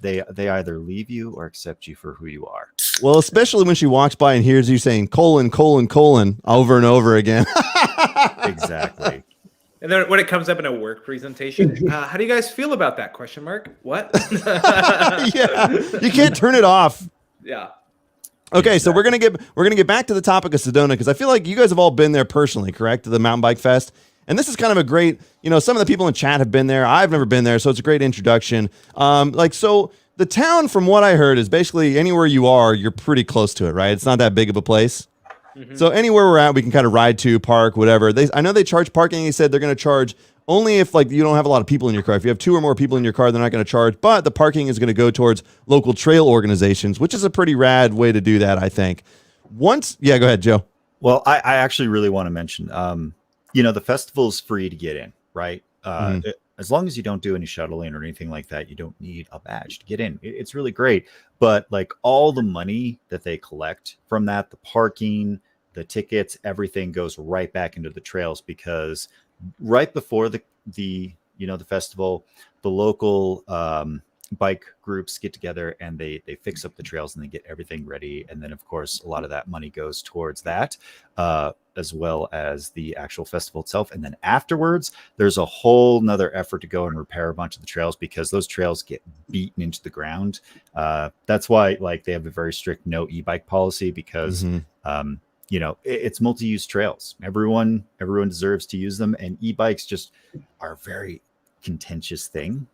they either leave you or accept you for who you are. Well, especially when she walks by and hears you saying colon, colon, colon over and over again. Exactly. And then when it comes up in a work presentation, how do you guys feel about that? Question mark. What? Yeah, you can't turn it off. Yeah. Okay, Exactly. so we're gonna get back to the topic of Sedona because I feel like you guys have all been there personally, correct? To the Mountain Bike Fest, and this is kind of a great. Some of the people in chat have been there. I've never been there, so it's a great introduction. So the town, from what I heard, is basically anywhere you are, you're pretty close to it, right? It's not that big of a place. Mm-hmm. So anywhere we're at, we can kind of ride to, park, whatever. I know they charge parking. They said they're going to charge only if like you don't have a lot of people in your car. If you have 2 or more people in your car, they're not going to charge. But the parking is going to go towards local trail organizations, which is a pretty rad way to do that, I think. Go ahead, Joe. Well, I actually really want to mention, the festival is free to get in, right? As long as you don't do any shuttling or anything like that, you don't need a badge to get in. It's really great. But like all the money that they collect from that, the parking, the tickets, everything goes right back into the trails, because right before the festival, the local bike groups get together and they fix up the trails and they get everything ready. And then of course, a lot of that money goes towards that, as well as the actual festival itself. And then afterwards, there's a whole nother effort to go and repair a bunch of the trails because those trails get beaten into the ground. That's why like they have a very strict no e-bike policy because it's multi-use trails. Everyone deserves to use them, and e-bikes just are a very contentious thing.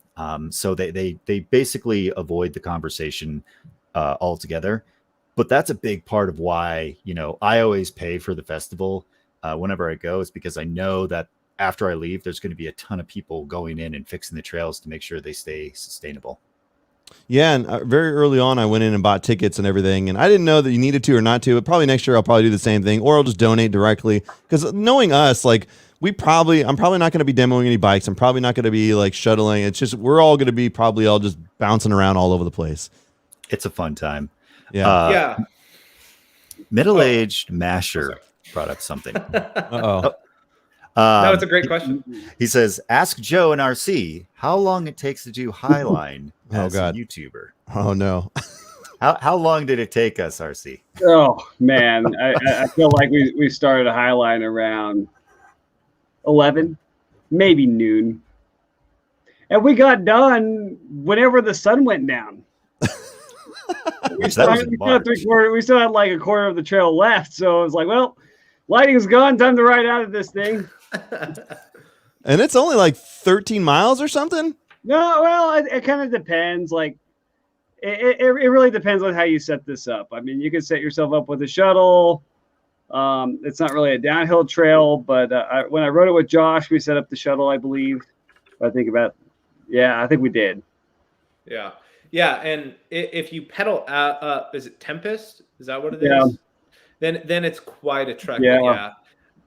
So they basically avoid the conversation altogether. But that's a big part of why I always pay for the festival whenever I go. Is because I know that after I leave, there's going to be a ton of people going in and fixing the trails to make sure they stay sustainable. Yeah, and very early on, I went in and bought tickets and everything, and I didn't know that you needed to or not to. But probably next year, I'll probably do the same thing, or I'll just donate directly. Because knowing us, like I'm probably not going to be demoing any bikes. I'm probably not going to be like shuttling. It's just we're all going to be probably all just bouncing around all over the place. It's a fun time. Yeah. Middle-aged Masher brought up something. Uh-oh. No, it's a great question. He says, ask Joe and RC how long it takes to do Highline as a YouTuber. Oh, no. How long did it take us, RC? Oh, man. I feel like we started a Highline around 11, maybe noon. And we got done whenever the sun went down. we still had like a quarter of the trail left. So it was like, well, lighting's gone. Time to ride out of this thing. And it's only like 13 miles or something? No, well, it kind of depends. Like, it really depends on how you set this up. I mean, you can set yourself up with a shuttle. It's not really a downhill trail, but when I rode it with Josh, we set up the shuttle, I believe. I think we did. Yeah. Yeah, and if you pedal up, is it Tempest? Is that what it is? Yeah. Then it's quite a trek. Yeah.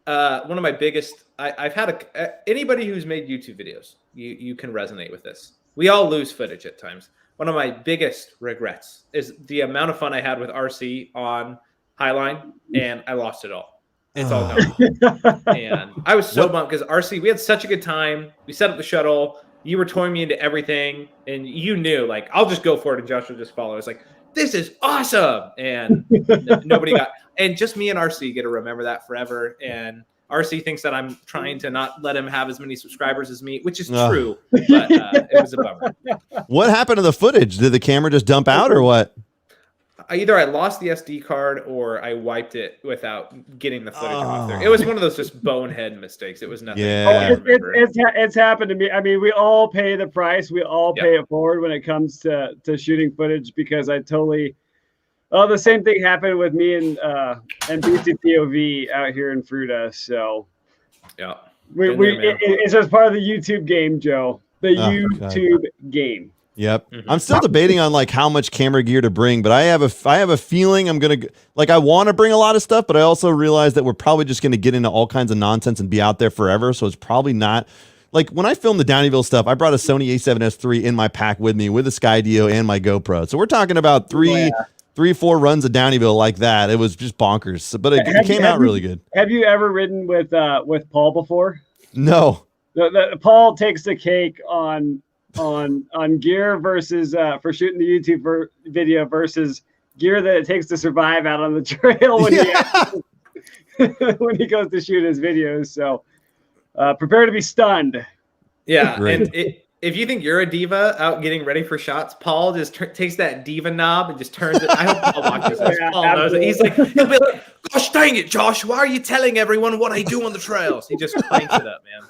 One of my biggest. I've had anybody who's made YouTube videos. You can resonate with this. We all lose footage at times. One of my biggest regrets is the amount of fun I had with RC on Highline, and I lost it all. It's all gone. And I was so bummed because RC, we had such a good time. We set up the shuttle. You were towing me into everything, and you knew, like, I'll just go for it, and Josh will just follow. I was like, this is awesome. And nobody got, and just me and RC get to remember that forever. And RC thinks that I'm trying to not let him have as many subscribers as me, which is true, but it was a bummer. What happened to the footage? Did the camera just dump out or what? Either I lost the SD card or I wiped it without getting the footage off there. It was one of those just bonehead mistakes. It was nothing. Yeah. It's happened to me. I mean, we all pay the price. We all pay it forward when it comes to shooting footage, because I totally. Oh, the same thing happened with me and BCPOV out here in Fruta. So it's just part of the YouTube game, Joe. The YouTube game. Yep. I'm still debating on like how much camera gear to bring, but I have a feeling I'm going to like, I want to bring a lot of stuff, but I also realize that we're probably just going to get into all kinds of nonsense and be out there forever. So it's probably not like when I filmed the Downeyville stuff, I brought a Sony A7S III in my pack with me with a Skydio and my GoPro. So we're talking about 3-4 runs of Downeyville like that. It was just bonkers, but it came out really good. Have you ever ridden with Paul before? No. Paul takes the cake on gear versus for shooting the YouTube video versus gear that it takes to survive out on the trail when he goes to shoot his videos. So prepare to be stunned. Yeah, and if you think you're a diva out getting ready for shots, Paul just takes that diva knob and just turns it. I hope Paul watches this. Paul knows it. He's like, he'll be like, "Gosh dang it, Josh! Why are you telling everyone what I do on the trails?" He just cranks it up, man.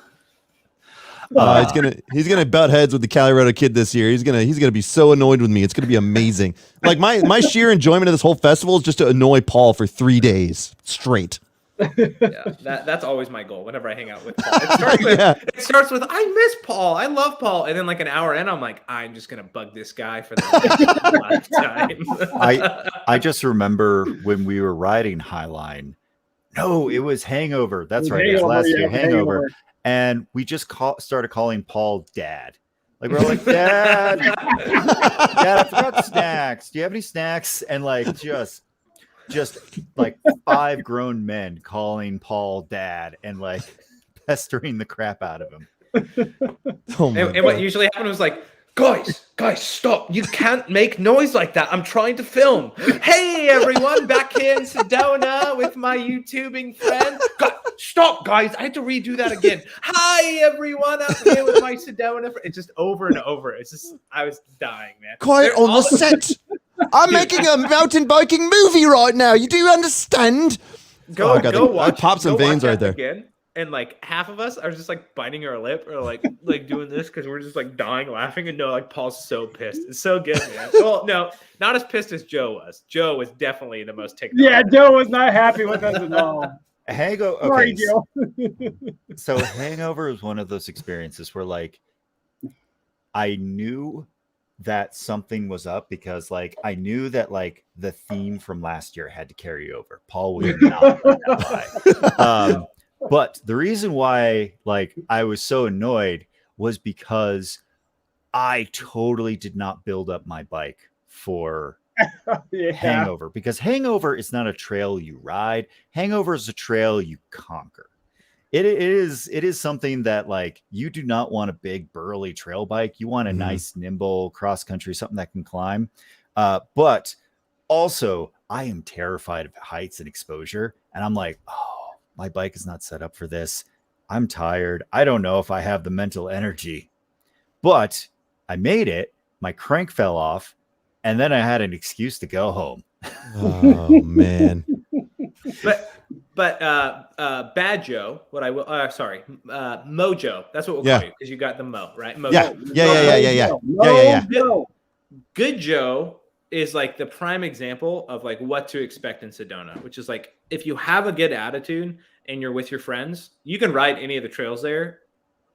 He's gonna butt heads with the Colorado kid this year. He's gonna be so annoyed with me. It's gonna be amazing. Like my sheer enjoyment of this whole festival is just to annoy Paul for 3 days straight. Yeah, that's always my goal whenever I hang out with Paul. It starts with I miss Paul, I love Paul, and then like an hour in, I'm like, I'm just gonna bug this guy for the lifetime. I just remember when we were riding Highline. No, it was Hangover. That's right. It was last year, Hangover. And we just started calling Paul Dad. Like we're like, Dad, Dad, I forgot snacks. Do you have any snacks? And like just like 5 grown men calling Paul Dad and like pestering the crap out of him. And what usually happened was like, guys, stop. You can't make noise like that. I'm trying to film. Hey, everyone, back here in Sedona with my YouTubing friend. Stop, guys. I had to redo that again. Hi, everyone, out here with my Sedona friend. It's just over and over. It's just, I was dying, man. Quiet on the set. I'm making a mountain biking movie right now. You do understand? Go watch. I popped some veins right there. Again. And like half of us are just like biting our lip or like doing this because we're just like dying laughing. And no, like Paul's so pissed. It's so good, man. Well, no, not as pissed as Joe was. Joe was definitely the most ticked. Yeah, Joe was not happy with us at all. Hangover. Okay, sorry, Joe. So Hangover is one of those experiences where like I knew that something was up because like I knew that like the theme from last year had to carry over. Paul would not let that by. But the reason why like I was so annoyed was because I totally did not build up my bike for Hangover, because Hangover is not a trail you ride. Hangover is a trail you conquer. It is something that like you do not want a big burly trail bike. You want a nice nimble cross country, something that can climb. But also I am terrified of heights and exposure, and I'm like, oh, my bike is not set up for this. I'm tired. I don't know if I have the mental energy. But I made it. My crank fell off. And then I had an excuse to go home. Oh, man. But Bad Joe, what I will, Mojo. That's what we'll call you because you got the Mo, right? Mojo. Yeah. Good Joe is like the prime example of like what to expect in Sedona, which is like if you have a good attitude and you're with your friends, you can ride any of the trails there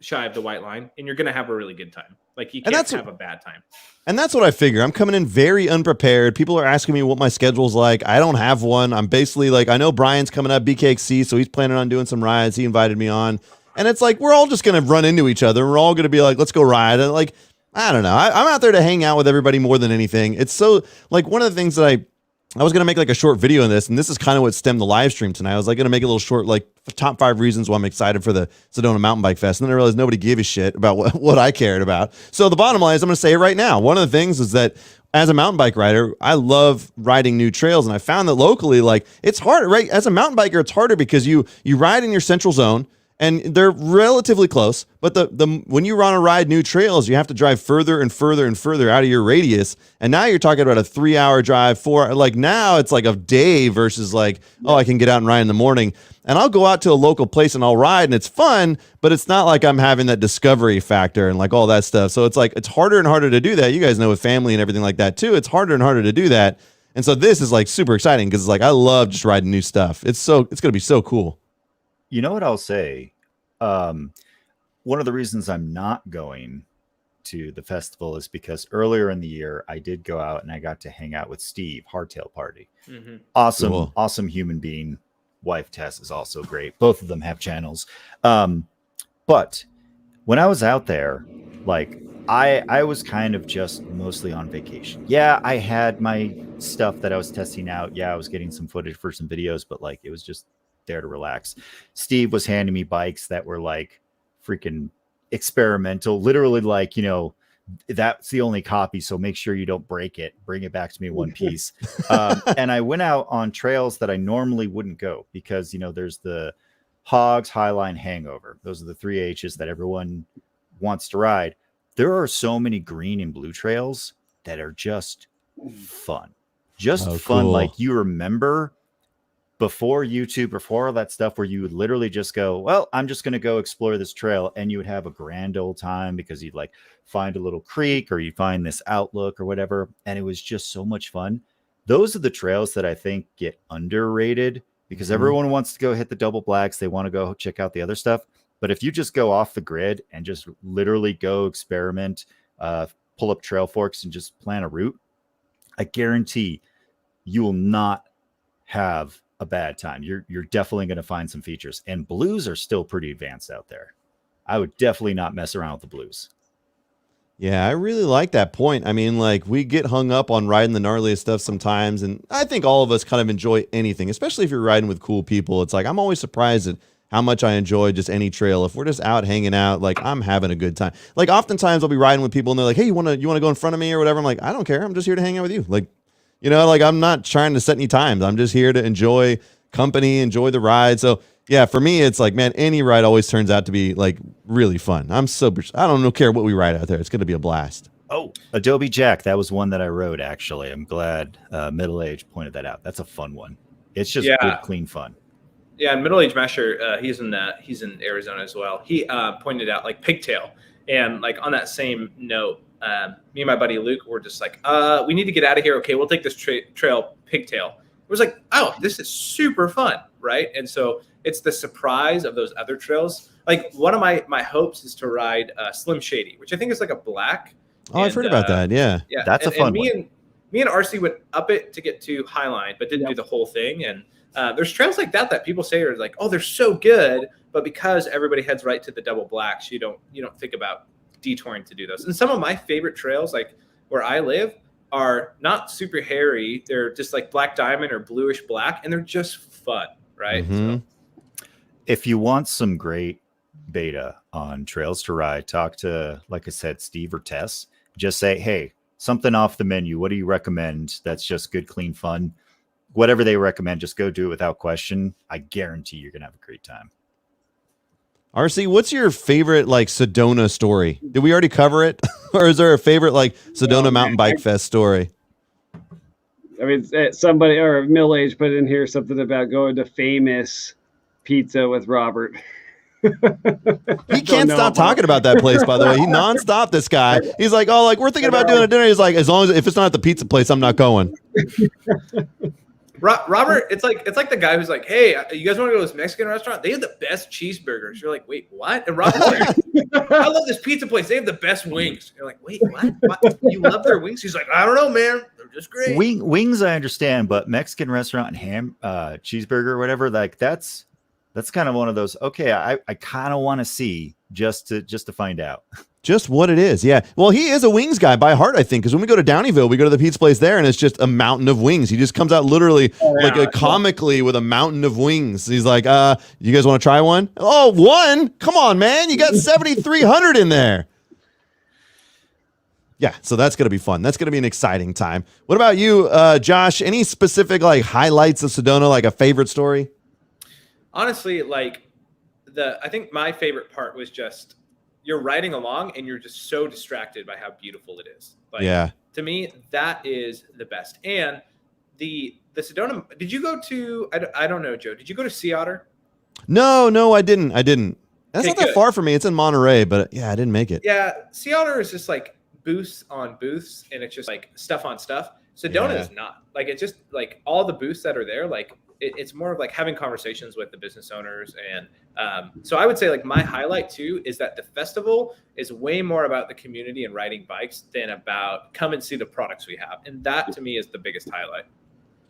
shy of the white line and you're going to have a really good time. Like you can't have a bad time. And that's what I figure. I'm coming in very unprepared. People are asking me what my schedule's like. I don't have one. I'm basically like, I know Brian's coming up, BKXC, so he's planning on doing some rides. He invited me on. And it's like, we're all just going to run into each other. We're all going to be like, let's go ride. And like, I don't know. I'm out there to hang out with everybody more than anything. It's so like one of the things that I was going to make like a short video on this, and this is kind of what stemmed the live stream tonight. I was like going to make a little short, like top 5 reasons why I'm excited for the Sedona Mountain Bike Fest. And then I realized nobody gave a shit about what I cared about. So the bottom line is I'm going to say it right now. One of the things is that as a mountain bike rider, I love riding new trails. And I found that locally, like it's hard, right? As a mountain biker, it's harder because you ride in your central zone. And they're relatively close, but the when you want to ride new trails, you have to drive further and further and further out of your radius. And now you're talking about a 3-hour drive, like now it's like a day versus like, oh, I can get out and ride in the morning. And I'll go out to a local place and I'll ride and it's fun, but it's not like I'm having that discovery factor and like all that stuff. So it's like, it's harder and harder to do that. You guys know with family and everything like that too, it's harder and harder to do that. And so this is like super exciting because it's like, I love just riding new stuff. It's going to be so cool. You know what I'll say? One of the reasons I'm not going to the festival is because earlier in the year I did go out and I got to hang out with Steve, Hardtail Party. Mm-hmm. Awesome, Cool. awesome human being. Wife Tess is also great. Both of them have channels. But when I was out there, like I was kind of just mostly on vacation. Yeah, I had my stuff that I was testing out. Yeah, I was getting some footage for some videos, but like it was just there to relax. Steve was handing me bikes that were like freaking experimental, literally like, you know, that's the only copy, so make sure you don't break it. Bring it back to me in one piece. And I went out on trails that I normally wouldn't go because, you know, there's the Hogs, Highline, Hangover. Those are the 3 H's that everyone wants to ride. There are so many green and blue trails that are just fun. Just fun. Cool. Like you remember before YouTube, before all that stuff where you would literally just go, well, I'm just going to go explore this trail. And you would have a grand old time because you'd like find a little creek or you find this outlook or whatever. And it was just so much fun. Those are the trails that I think get underrated because everyone wants to go hit the double blacks. They want to go check out the other stuff. But if you just go off the grid and just literally go experiment, pull up trail forks and just plan a route, I guarantee you will not have a bad time. You're definitely going to find some features, and blues are still pretty advanced out there. I would definitely not mess around with the blues. Yeah, I really like that point. I mean, like we get hung up on riding the gnarliest stuff sometimes, and I think all of us kind of enjoy anything, especially if you're riding with cool people. It's like I'm always surprised at how much I enjoy just any trail. If we're just out hanging out, like I'm having a good time. Like oftentimes I'll be riding with people and they're like, "Hey, you want to go in front of me or whatever?" I'm like, "I don't care. I'm just here to hang out with you." Like, you know, like I'm not trying to set any times. I'm just here to enjoy company, enjoy the ride. So yeah, for me, it's like, man, any ride always turns out to be like really fun. I don't care what we ride out there. It's going to be a blast. Oh, Adobe Jack. That was one that I rode, actually. I'm glad Middle Age pointed that out. That's a fun one. It's just good, clean fun. Yeah, and Middle Age Masher, he's in Arizona as well. He pointed out like pigtail. And like on that same note, me and my buddy Luke were just like, we need to get out of here. Okay, we'll take this trail pigtail. It was like, oh, this is super fun, right? And so it's the surprise of those other trails. Like one of my hopes is to ride Slim Shady, which I think is like a black. Oh, I've heard about that. Yeah, that's a fun one. Me and RC went up it to get to Highline, but didn't do the whole thing. And there's trails like that people say are like, oh, they're so good, but because everybody heads right to the double blacks, you don't think about detouring to do those. And some of my favorite trails, like where I live, are not super hairy. They're just like black diamond or bluish black, and they're just fun, right? Mm-hmm. So, if you want some great beta on trails to ride, talk to, like I said, Steve or Tess. Just say, hey, something off the menu. What do you recommend? That's just good, clean fun. Whatever they recommend, just go do it without question. I guarantee you're gonna have a great time. RC, what's your favorite like Sedona story? Did we already cover it? Or is there a favorite like Sedona Mountain Bike Fest story? I mean, somebody or middle age put in here something about going to Famous Pizza with Robert. He can't stop talking about that place, by the way. He nonstop, this guy. He's like, oh, like we're thinking about doing a dinner. He's like, as long as if it's not at the pizza place, I'm not going. Robert, it's like the guy who's like, hey, you guys want to go to this Mexican restaurant? They have the best cheeseburgers. You're like, wait, what? And Robert's like, I love this pizza place. They have the best wings. You're like, wait, what? You love their wings? He's like, I don't know, man. They're just great. Wings, I understand, but Mexican restaurant and cheeseburger or whatever, like that's kind of one of those. Okay, I kind of want to see just to find out. Just what it is, yeah. Well, he is a wings guy by heart, I think, because when we go to Downeyville, we go to the pizza place there, and it's just a mountain of wings. He just comes out literally comically with a mountain of wings. He's like, you guys want to try one? Oh, one? Come on, man. You got 7,300 in there. Yeah, so that's going to be fun. That's going to be an exciting time. What about you, Josh? Any specific like highlights of Sedona, like a favorite story? Honestly, like I think my favorite part was just you're riding along and you're just so distracted by how beautiful it is. Like, yeah. To me, that is the best. And the Sedona, did you go to, I don't know, Joe, did you go to Sea Otter? No, I didn't. That's not that far from me. It's in Monterey, but yeah, I didn't make it. Yeah. Sea Otter is just like booths on booths, and it's just like stuff on stuff. Sedona is not. Like, it's just like all the booths that are there, like it's more of like having conversations with the business owners. And so I would say like my highlight too is that the festival is way more about the community and riding bikes than about come and see the products we have. And that to me is the biggest highlight.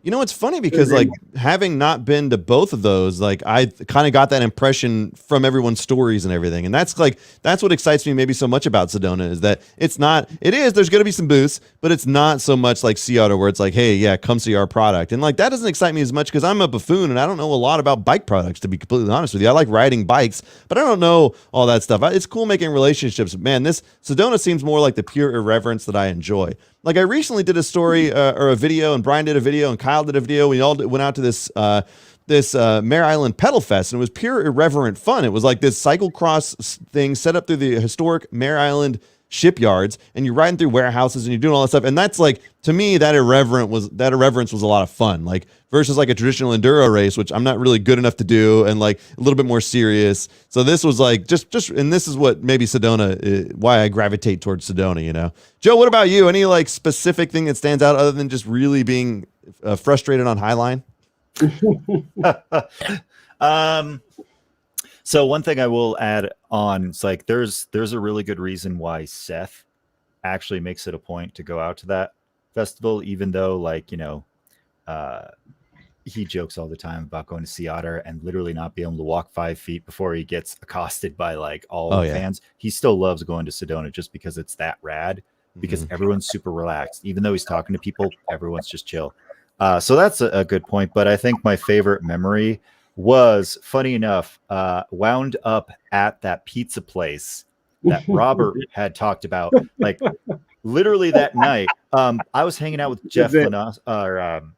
You know, it's funny because like having not been to both of those, like I kind of got that impression from everyone's stories and everything. And that's what excites me maybe so much about Sedona is that there's going to be some booths, but it's not so much like Sea Otter where it's like, hey, yeah, come see our product. And like, that doesn't excite me as much because I'm a buffoon and I don't know a lot about bike products, to be completely honest with you. I like riding bikes, but I don't know all that stuff. It's cool making relationships. Man, this Sedona seems more like the pure irreverence that I enjoy. Like I recently did a story or a video, and Brian did a video, and Kyle did a video. We all went out to this Mare Island Pedal Fest, and it was pure irreverent fun. It was like this cyclocross thing set up through the historic Mare Island shipyards, and you're riding through warehouses and you're doing all that stuff. And that's like, to me, that irreverence was a lot of fun. Like versus like a traditional enduro race, which I'm not really good enough to do, and like a little bit more serious. So this was like just, and this is what maybe Sedona, why I gravitate towards Sedona. You know, Joe, what about you? Any like specific thing that stands out other than just really being frustrated on Highline? So one thing I will add on, it's like there's a really good reason why Seth actually makes it a point to go out to that festival, even though like, you know, he jokes all the time about going to Sea Otter and literally not being able to walk 5 feet before he gets accosted by like all the fans. He still loves going to Sedona just because it's that rad, because everyone's super relaxed. Even though he's talking to people, everyone's just chill. So that's a good point. But I think my favorite memory was, funny enough, wound up at that pizza place that Robert had talked about. Like literally that night, I was hanging out with Jeff Lanowski,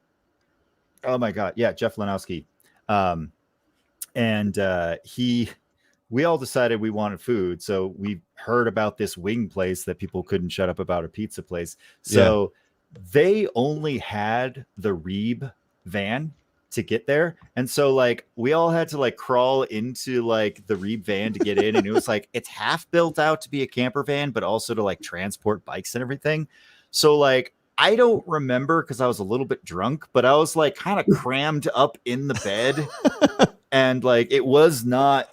oh my God. Yeah. Jeff Lanowski. We all decided we wanted food. So we heard about this wing place that people couldn't shut up about, a pizza place. So they only had the Reeb van to get there. And so like we all had to like crawl into like the Reeb van to get in. And it was like, it's half built out to be a camper van, but also to like transport bikes and everything. So like, I don't remember because I was a little bit drunk, but I was like kind of crammed up in the bed. And like, it was not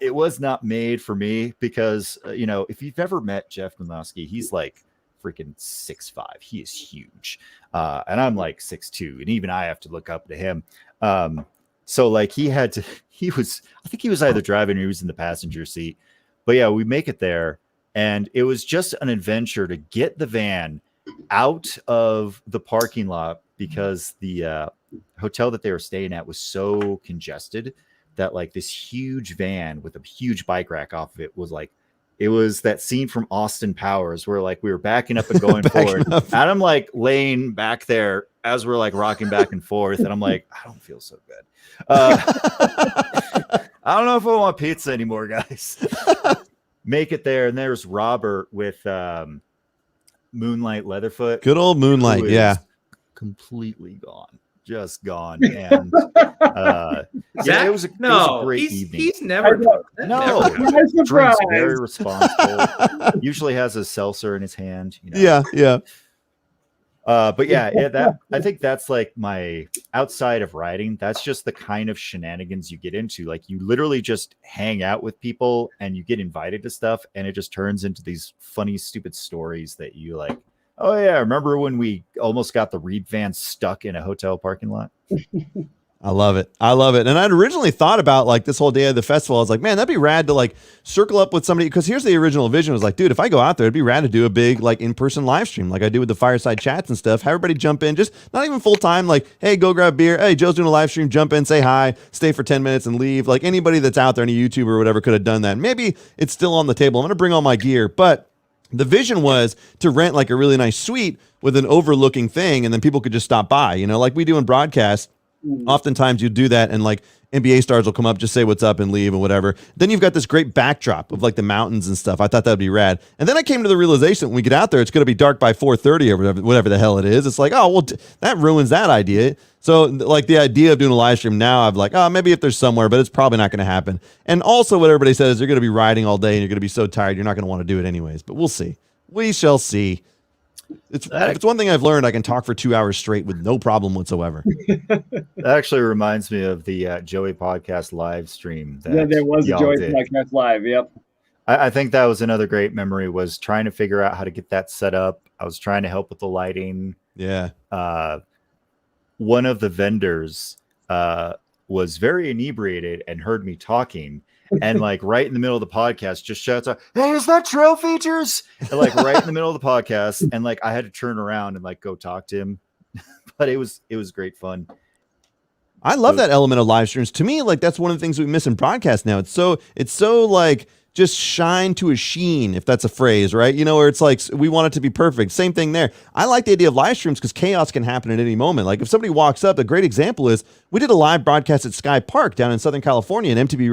made for me because, you know, if you've ever met Jeff Nomowski, he's like freaking 6'5". He is huge. And I'm like 6'2", and even I have to look up to him. So like I think he was either driving or he was in the passenger seat. But yeah, we make it there, and it was just an adventure to get the van out of the parking lot because the hotel that they were staying at was so congested that like this huge van with a huge bike rack off of it was like, it was that scene from Austin Powers where like we were backing up and going forward. And I'm like laying back there as we're like rocking back and forth. And I'm like, I don't feel so good. I don't know if I want pizza anymore, guys. Make it there. And there's Robert with Moonlight Leatherfoot. Good old Moonlight. Yeah. Completely gone. Just gone. And yeah, it was a great evening. He's never drinks very responsible. Usually has a seltzer in his hand. You know? Yeah. But yeah, I think that's like my, outside of riding, that's just the kind of shenanigans you get into. Like you literally just hang out with people and you get invited to stuff, and it just turns into these funny, stupid stories that you like. Oh yeah, remember when we almost got the Reeb van stuck in a hotel parking lot? I love it. And I'd originally thought about like this whole day of the festival. I was like, man, that'd be rad to like circle up with somebody. Because here's the original vision was like, dude, if I go out there, it'd be rad to do a big like in-person live stream like I do with the fireside chats and stuff. Have everybody jump in, just not even full time. Like, hey, go grab a beer. Hey, Joe's doing a live stream. Jump in, say hi, stay for 10 minutes and leave. Like anybody that's out there, any YouTuber or whatever could have done that. Maybe it's still on the table. I'm going to bring all my gear, but the vision was to rent like a really nice suite with an overlooking thing, and then people could just stop by, you know, like we do in broadcast. Oftentimes you do that, and like NBA stars will come up, just say what's up and leave and whatever. Then you've got this great backdrop of like the mountains and stuff. I thought that'd be rad. And then I came to the realization when we get out there, it's going to be dark by 4:30 or whatever the hell it is. It's like, oh, well, that ruins that idea. So like the idea of doing a live stream now, I've like, oh, maybe if there's somewhere, but it's probably not going to happen. And also what everybody says is you're going to be riding all day and you're going to be so tired, you're not going to want to do it anyways, but we'll see. We shall see. If it's one thing I've learned, I can talk for 2 hours straight with no problem whatsoever. That actually reminds me of the Joey podcast live stream. Yeah, there was a Joey podcast live. Yep. I think that was another great memory, was trying to figure out how to get that set up. I was trying to help with the lighting. Yeah. One of the vendors was very inebriated and heard me talking. And like right in the middle of the podcast, just shouts out, "Hey, is that Trail Features?" And like right in the middle of the podcast, and like I had to turn around and like go talk to him, but it was great fun. I love that element of live streams. To me, like that's one of the things we miss in broadcast now. It's so like just shine to a sheen, if that's a phrase, right? You know, where it's like we want it to be perfect. Same thing there. I like the idea of live streams because chaos can happen at any moment. Like if somebody walks up, a great example is we did a live broadcast at Sky Park down in Southern California, and MTV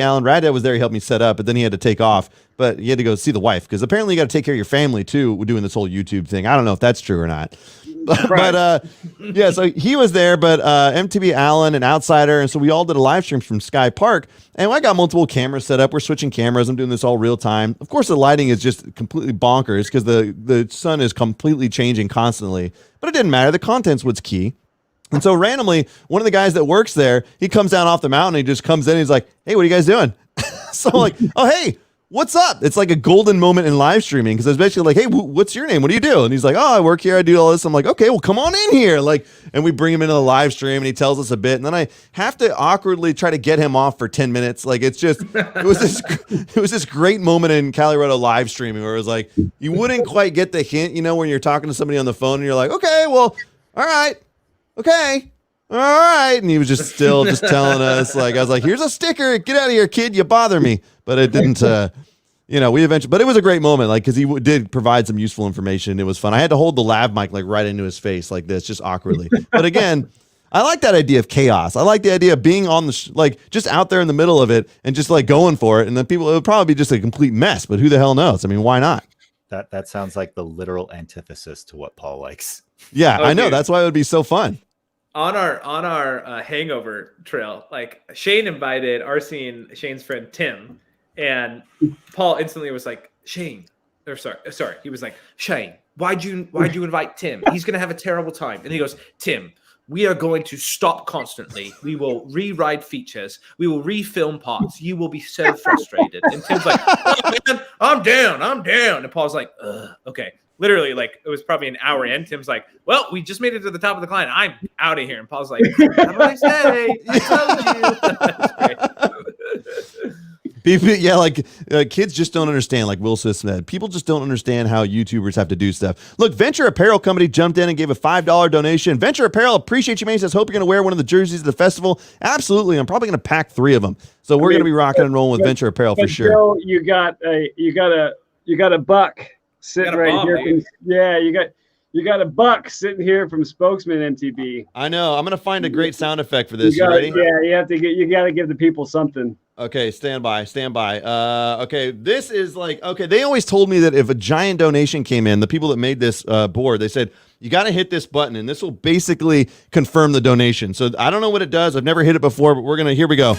Alan Raddad was there. He helped me set up, but then he had to take off. But he had to go see the wife because apparently you got to take care of your family too. We're doing this whole YouTube thing. I don't know if that's true or not. But yeah, so he was there, but MTV Alan and Outsider, and so we all did a live stream from Sky Park, and I got multiple cameras set up. We're switching cameras. I'm doing this all real time. Of course, the lighting is just completely bonkers because the sun is completely changing constantly, but it didn't matter. The content's what's key. And so randomly, one of the guys that works there, he comes down off the mountain. He just comes in. And he's like, "Hey, what are you guys doing?" So I'm like, "Oh, hey. What's up?" It's like a golden moment in live streaming because I was basically like, "Hey, what's your name? What do you do?" And he's like, "Oh, I work here. I do all this." I'm like, "Okay, well, come on in here." Like, and we bring him into the live stream and he tells us a bit. And then I have to awkwardly try to get him off for 10 minutes. Like, it was this great moment in Colorado live streaming where it was like, you wouldn't quite get the hint, you know, when you're talking to somebody on the phone and you're like, "Okay, well, all right. Okay. All right." And he was just still just telling us, like, I was like, "Here's a sticker. Get out of here, kid. You bother me." But it didn't, you know, but it was a great moment, like, because he did provide some useful information. It was fun. I had to hold the lav mic like right into his face like this, just awkwardly. But again, I like that idea of chaos. I like the idea of being on like just out there in the middle of it and just like going for it. And then it would probably be just a complete mess, but who the hell knows? I mean, why not? That sounds like the literal antithesis to what Paul likes. Yeah, I know. Dude. That's why it would be so fun. On our hangover trail, like Shane invited RC and Shane's friend Tim, and Paul instantly was like, "Shane," or sorry, he was like, "Shane, why'd you invite Tim? He's gonna have a terrible time." And he goes, "Tim, we are going to stop constantly. We will rewrite features. We will refilm parts. You will be so frustrated." And Tim's like, "Oh, man, I'm down. And Paul's like, "Okay." Literally, like, it was probably an hour in. Tim's like, "Well, we just made it to the top of the climb. I'm out of here." And Paul's like, "Have a nice day. I told you." Yeah, like kids just don't understand, like Will Smith said. People just don't understand how YouTubers have to do stuff. Look, Venture Apparel Company jumped in and gave a $5 donation. Venture Apparel, appreciate you, man. Says, "Hope you're going to wear one of the jerseys at the festival." Absolutely. I'm probably going to pack 3 of them. So we're going to be rocking and rolling with Venture Apparel for sure. Joe, you got a buck sitting right here. You got a buck sitting here from Spokesman MTB. I know. I'm going to find a great sound effect for this. You ready? Yeah, you got to give the people something. Okay, stand by. Okay, this is like, okay, they always told me that if a giant donation came in, the people that made this board, they said, you got to hit this button, and this will basically confirm the donation. So I don't know what it does. I've never hit it before, but here we go.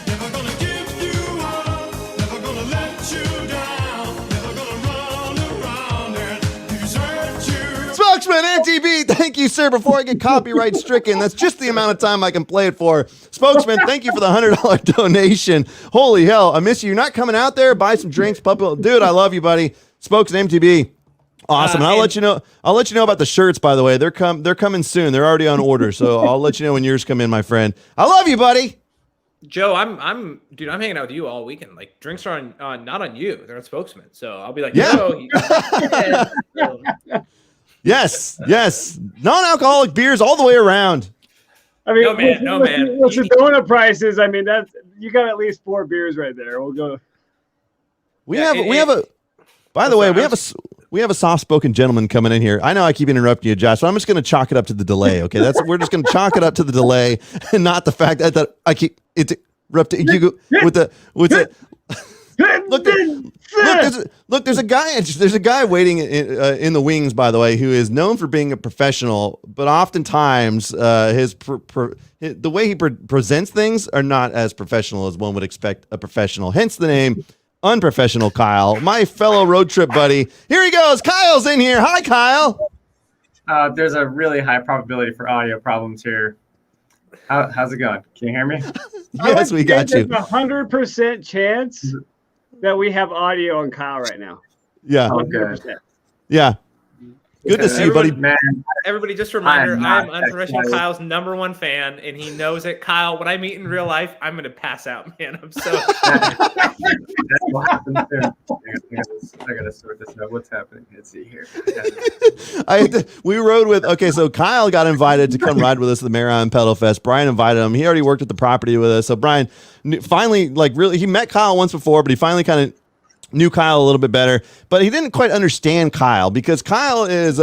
Spokesman NTB, thank you, sir. Before I get copyright stricken, that's just the amount of time I can play it for. Spokesman, thank you for the $100 donation. Holy hell, I miss you. You're not coming out there, buy some drinks, dude. I love you, buddy. Spokesman MTB, awesome. And I'll let you know. I'll let you know about the shirts. By the way, they're coming soon. They're already on order, so I'll let you know when yours come in, my friend. I love you, buddy. Joe, I'm hanging out with you all weekend. Like, drinks are on not on you. They're on Spokesman. So I'll be like, yeah. Joe. Yes. Non-alcoholic beers all the way around. I mean, no man. With Sedona prices, I mean, you got at least 4 beers right there. We'll go. We have a soft-spoken gentleman coming in here. I know I keep interrupting you, Josh, but I'm just going to chalk it up to the delay. Okay, we're just going to chalk it up to the delay, and not the fact that I keep interrupting you with the. Look, there's a guy waiting in the wings, by the way, who is known for being a professional, but oftentimes the way he presents things are not as professional as one would expect a professional. Hence the name Unprofessional Kyle, my fellow road trip buddy. Here he goes. Kyle's in here. Hi, Kyle. There's a really high probability for audio problems here. How's it going? Can you hear me? Yes, we got you. There's 100% chance that we have audio on Kyle right now. Yeah. Oh, good. Yeah. Good to see you, buddy. Man, Everybody, just a reminder, I'm I am not Unprofessional excited. Kyle's #1 fan, and he knows it. Kyle, when I meet in real life, I'm going to pass out, man. I'm so that will happen soon. I gotta sort this out. What's happening? Let's see here. We rode with, so Kyle got invited to come ride with us at the Marathon Pedal Fest. Brian invited him. He already worked at the property with us. So Brian finally, he met Kyle once before, but he finally kind of knew Kyle a little bit better, but he didn't quite understand Kyle because Kyle is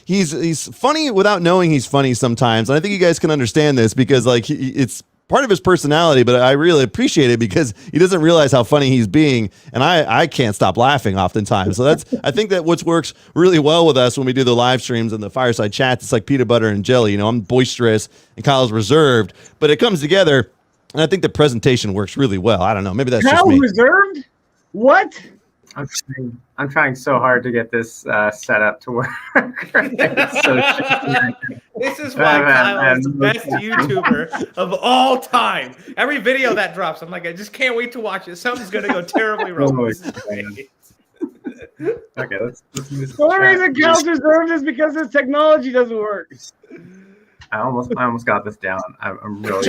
he's funny without knowing he's funny sometimes. And I think you guys can understand this because it's part of his personality, but I really appreciate it because he doesn't realize how funny he's being, and I can't stop laughing oftentimes. So I think that what works really well with us when we do the live streams and the fireside chats, it's like peanut butter and jelly. You know, I'm boisterous and Kyle's reserved, but it comes together, and I think the presentation works really well. I don't know, maybe that's just Kyle me. reserved? What? I'm trying so hard to get this set up to work. It's so This is why Kyle is the best YouTuber of all time. Every video that drops, I'm like, I just can't wait to watch it. Something's going to go terribly wrong. Okay, let's move. The only reason Kyle's reserved is because his technology doesn't work. I almost got this down. I'm really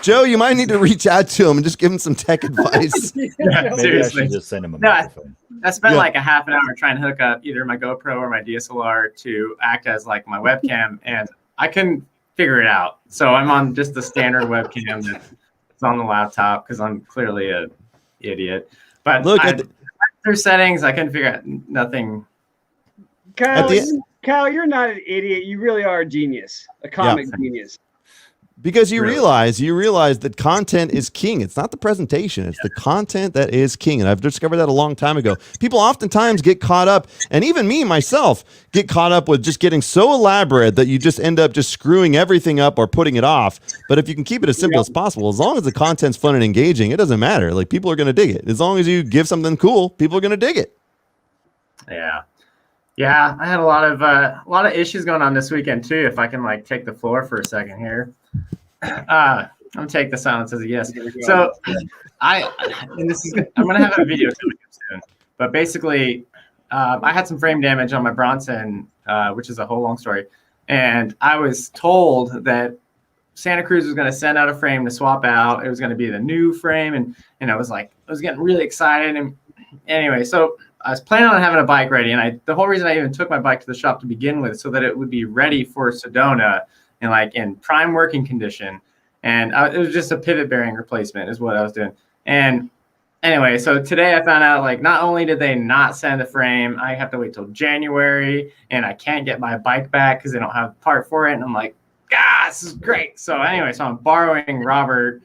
Joe, you might need to reach out to him and just give him some tech advice. Yeah, Maybe I seriously. should just send him a No, microphone. I spent Yeah. like a half an hour trying to hook up either my GoPro or my DSLR to act as like my webcam, and I couldn't figure it out. So I'm on just the standard webcam that's on the laptop because I'm clearly an idiot. But Look I, at the- through settings, I couldn't figure out nothing. Kyle, At the- Kyle, you're not an idiot. You really are a genius, a comic genius. Because you Really? realize that content is king. It's not the presentation. It's the content that is king. And I've discovered that a long time ago. People oftentimes get caught up, and even me, myself, get caught up with just getting so elaborate that you just end up just screwing everything up or putting it off. But if you can keep it as simple as possible, as long as the content's fun and engaging, it doesn't matter. Like, people are going to dig it. As long as you give something cool, people are going to dig it. Yeah, I had a lot of issues going on this weekend too. If I can like take the floor for a second here, I'm gonna take the silence as a yes. So I'm gonna have a video coming up soon. But basically, I had some frame damage on my Bronson, which is a whole long story, and I was told that Santa Cruz was going to send out a frame to swap out. It was going to be the new frame, and I was getting really excited. And anyway, so I was planning on having a bike ready, and the whole reason I even took my bike to the shop to begin with, so that it would be ready for Sedona and like in prime working condition. And it was just a pivot bearing replacement is what I was doing. And anyway, so today I found out like not only did they not send the frame, I have to wait till January, and I can't get my bike back because they don't have a part for it. And I'm like, this is great. So anyway, so I'm borrowing Robert's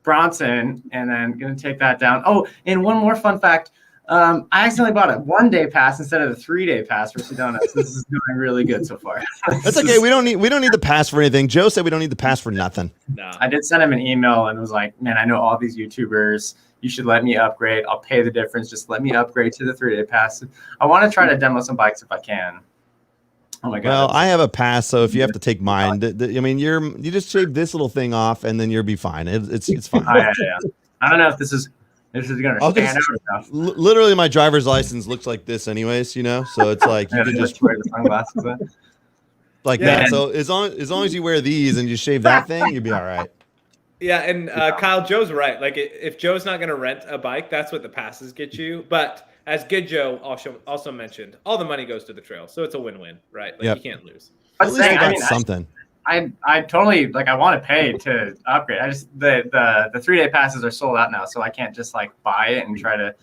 Bronson, and then gonna take that down. Oh, and one more fun fact. I accidentally bought a 1-day pass instead of a 3-day pass for Sedona. So this is doing really good so far. That's okay. We don't need the pass for anything. Joe said we don't need the pass for nothing. no. I did send him an email and was like, man, I know all these YouTubers. You should let me upgrade. I'll pay the difference. Just let me upgrade to the 3-day pass. I want to try to demo some bikes if I can. Oh my god. Well, I have a pass, so if you have to take mine, I mean, you just shave this little thing off, and then you'll be fine. It's fine. Yeah. I don't know if this is going to stand out enough. Literally, my driver's license looks like this, anyways. You know, so it's like you can just wear the sunglasses then. like that. So as long as you wear these and you shave that thing, you'll be all right. Yeah, and Kyle, Joe's right. Like, if Joe's not going to rent a bike, that's what the passes get you. But as Good Joe also mentioned, all the money goes to the trail, so it's a win-win, right? Like, Yep. You can't lose. At least you got something. I totally like. I want to pay to upgrade. I just the 3-day passes are sold out now, so I can't just like buy it and try to.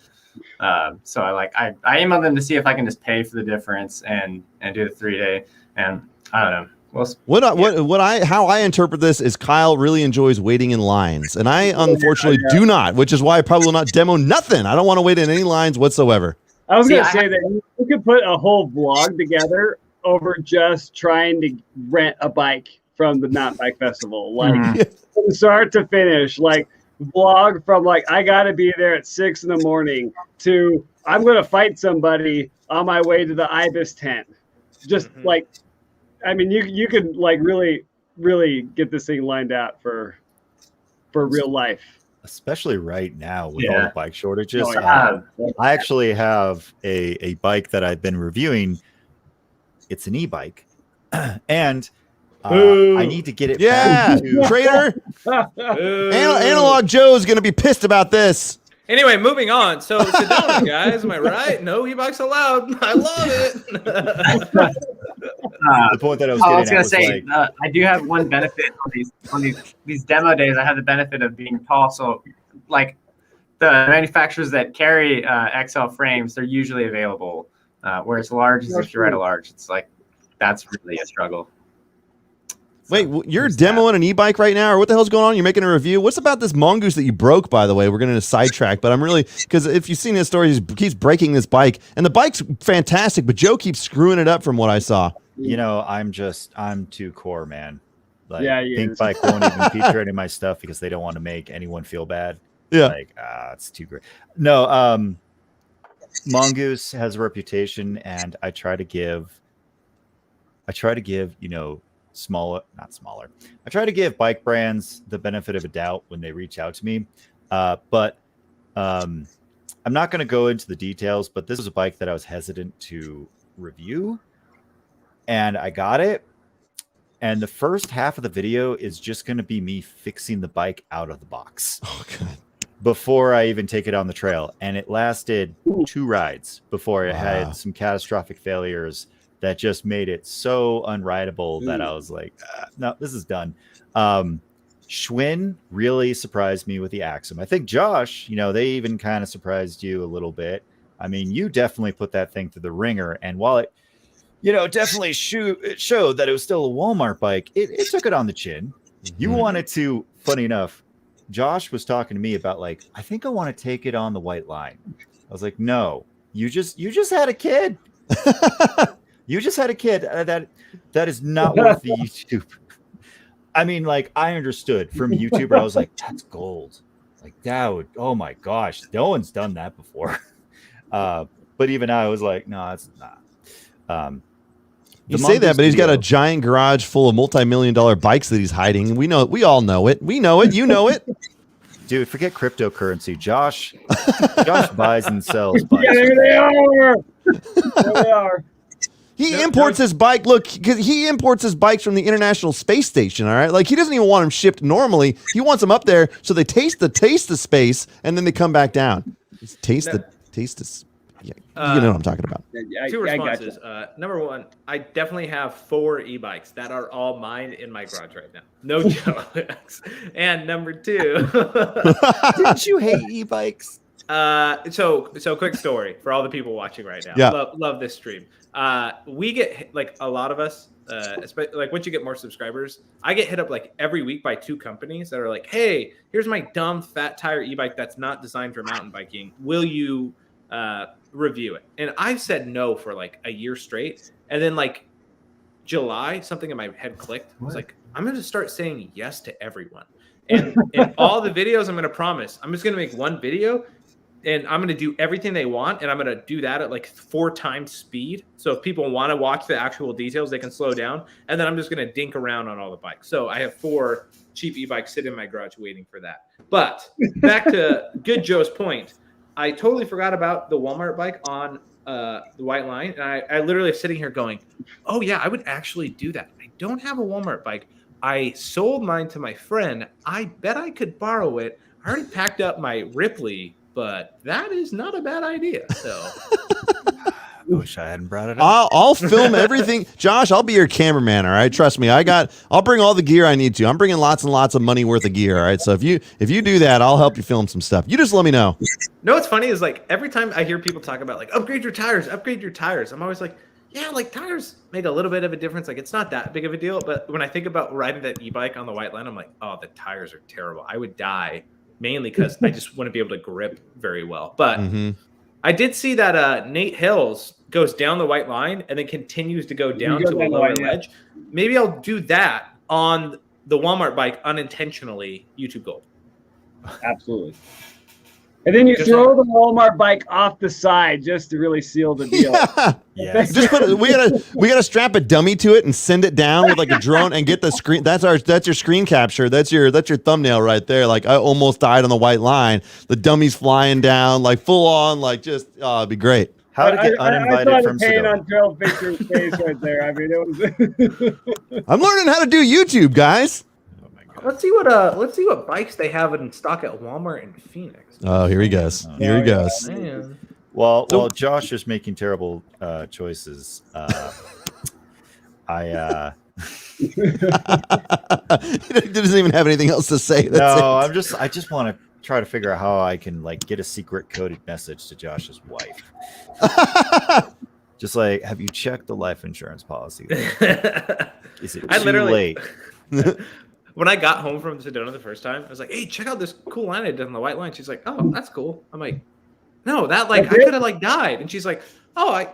So I emailed them to see if I can just pay for the difference and do the 3-day, and I don't know. Well, How I interpret this is Kyle really enjoys waiting in lines, and I unfortunately do not, which is why I probably will not demo nothing. I don't want to wait in any lines whatsoever. I was going to say that you could put a whole vlog together over just trying to rent a bike from the Mountain Bike Festival, like from start to finish. Like vlog from like I gotta be there at 6 a.m. to I'm gonna fight somebody on my way to the Ibis tent. Just like, I mean, you could like really get this thing lined out for real life. Especially right now with all the bike shortages. Oh, yeah. I actually have a bike that I've been reviewing. It's an e-bike, and I need to get it back to Trader. Analog Joe's going to be pissed about this. Anyway, moving on. So Sedona, guys, am I right? No e-bikes allowed. I love it. The point that I was going to say, I do have one benefit on these demo days. I have the benefit of being tall, so like the manufacturers that carry XL frames, they're usually available. Whereas large is if you're at a large, it's like that's really a struggle. Wait, you're demoing an e-bike right now, or what the hell's going on? You're making a review. What's about this mongoose that you broke, by the way? We're going to sidetrack, but I'm really, because if you've seen his story, he keeps breaking this bike, and the bike's fantastic, but Joe keeps screwing it up from what I saw. You know, I'm too core, man. Like, Pink is. Bike won't even feature any of my stuff because they don't want to make anyone feel bad. Yeah. Like, it's too great. No, Mongoose has a reputation, and I try to give, you know, not smaller. I try to give bike brands the benefit of a doubt when they reach out to me. But I'm not going to go into the details, but this was a bike that I was hesitant to review, and I got it. And the first half of the video is just going to be me fixing the bike out of the box. Oh, God. Before I even take it on the trail. And it lasted 2 rides before it had some catastrophic failures that just made it so unrideable that I was like, no, this is done. Schwinn really surprised me with the Axum. I think Josh, you know, they even kind of surprised you a little bit. I mean, you definitely put that thing through the ringer. And while it, you know, definitely it showed that it was still a Walmart bike, it took it on the chin. You wanted to, funny enough, Josh was talking to me about like, I think I want to take it on the white line. I was like, no, you just had a kid. You just had a kid. That is not worth the YouTube. I mean, like, I understood from a YouTuber. I was like, that's gold. Like, that would, oh my gosh, no one's done that before. But even I was like, no, it's not. You say that, but he's got a giant garage full of multi-million-dollar bikes that he's hiding. We all know it. We know it. You know it. Dude, forget cryptocurrency. Josh buys and sells bikes. Yeah, there they are. There they are. He imports his bike. Look, he imports his bikes from the International Space Station. All right, like he doesn't even want them shipped normally. He wants them up there so they taste the space, and then they come back down. Taste the. Yeah, you know what I'm talking about. Two responses. Number one, I definitely have 4 e-bikes that are all mine in my garage right now. No jokes. And number 2, didn't you hate e-bikes? So quick story for all the people watching right now. Yeah. Love this stream. We get like a lot of us, especially like once you get more subscribers, I get hit up like every week by 2 companies that are like, hey, here's my dumb fat tire e-bike that's not designed for mountain biking. Will you review it? And I've said no for like a year straight. And then like July, something in my head clicked. I was like, I'm going to start saying yes to everyone. And in all the videos, I'm going to promise, I'm just going to make one video and I'm going to do everything they want. And I'm going to do that at like 4 times speed. So if people want to watch the actual details, they can slow down. And then I'm just going to dink around on all the bikes. So I have 4 cheap e-bikes sitting in my garage waiting for that. But back to Good Joe's point, I totally forgot about the Walmart bike on the white line. And I literally am sitting here going, oh yeah, I would actually do that. I don't have a Walmart bike. I sold mine to my friend. I bet I could borrow it. I already packed up my Ripley, but that is not a bad idea. So I wish I hadn't brought it up. I'll film everything. Josh, I'll be your cameraman, all right? Trust me. I'll bring all the gear I need to. I'm bringing lots and lots of money worth of gear, all right? So if you do that, I'll help you film some stuff. You just let me know. No, what's funny is like every time I hear people talk about like upgrade your tires, I'm always like, yeah, like tires make a little bit of a difference. Like it's not that big of a deal. But when I think about riding that e-bike on the white line, I'm like, oh, the tires are terrible. I would die mainly because I just wouldn't be able to grip very well. But I did see that Nate Hills goes down the white line and then continues to go down to a lower ledge. Maybe I'll do that on the Walmart bike unintentionally. YouTube Gold. Absolutely. And then you throw the Walmart bike off the side just to really seal the deal. Yes. Just we gotta strap a dummy to it and send it down with like a drone and get the screen. That's your screen capture. That's your thumbnail right there. Like I almost died on the white line. The dummy's flying down like full on. Like just it'd be great. How to get uninvited I saw from the pain Sedona. on Trail Victor's face right there. I mean, it was. I'm learning how to do YouTube, guys. Let's see what bikes they have in stock at Walmart in Phoenix. Oh, here he goes. Here he goes. Man. While Josh is making terrible choices, I He doesn't even have anything else to say. That's it. I just want to try to figure out how I can like get a secret coded message to Josh's wife. Just like, have you checked the life insurance policy? Is it too late? When I got home from Sedona the first time, I was like, "Hey, check out this cool line I did on the white line." She's like, "Oh, that's cool." I'm like, "No, that like I could have like died." And she's like, it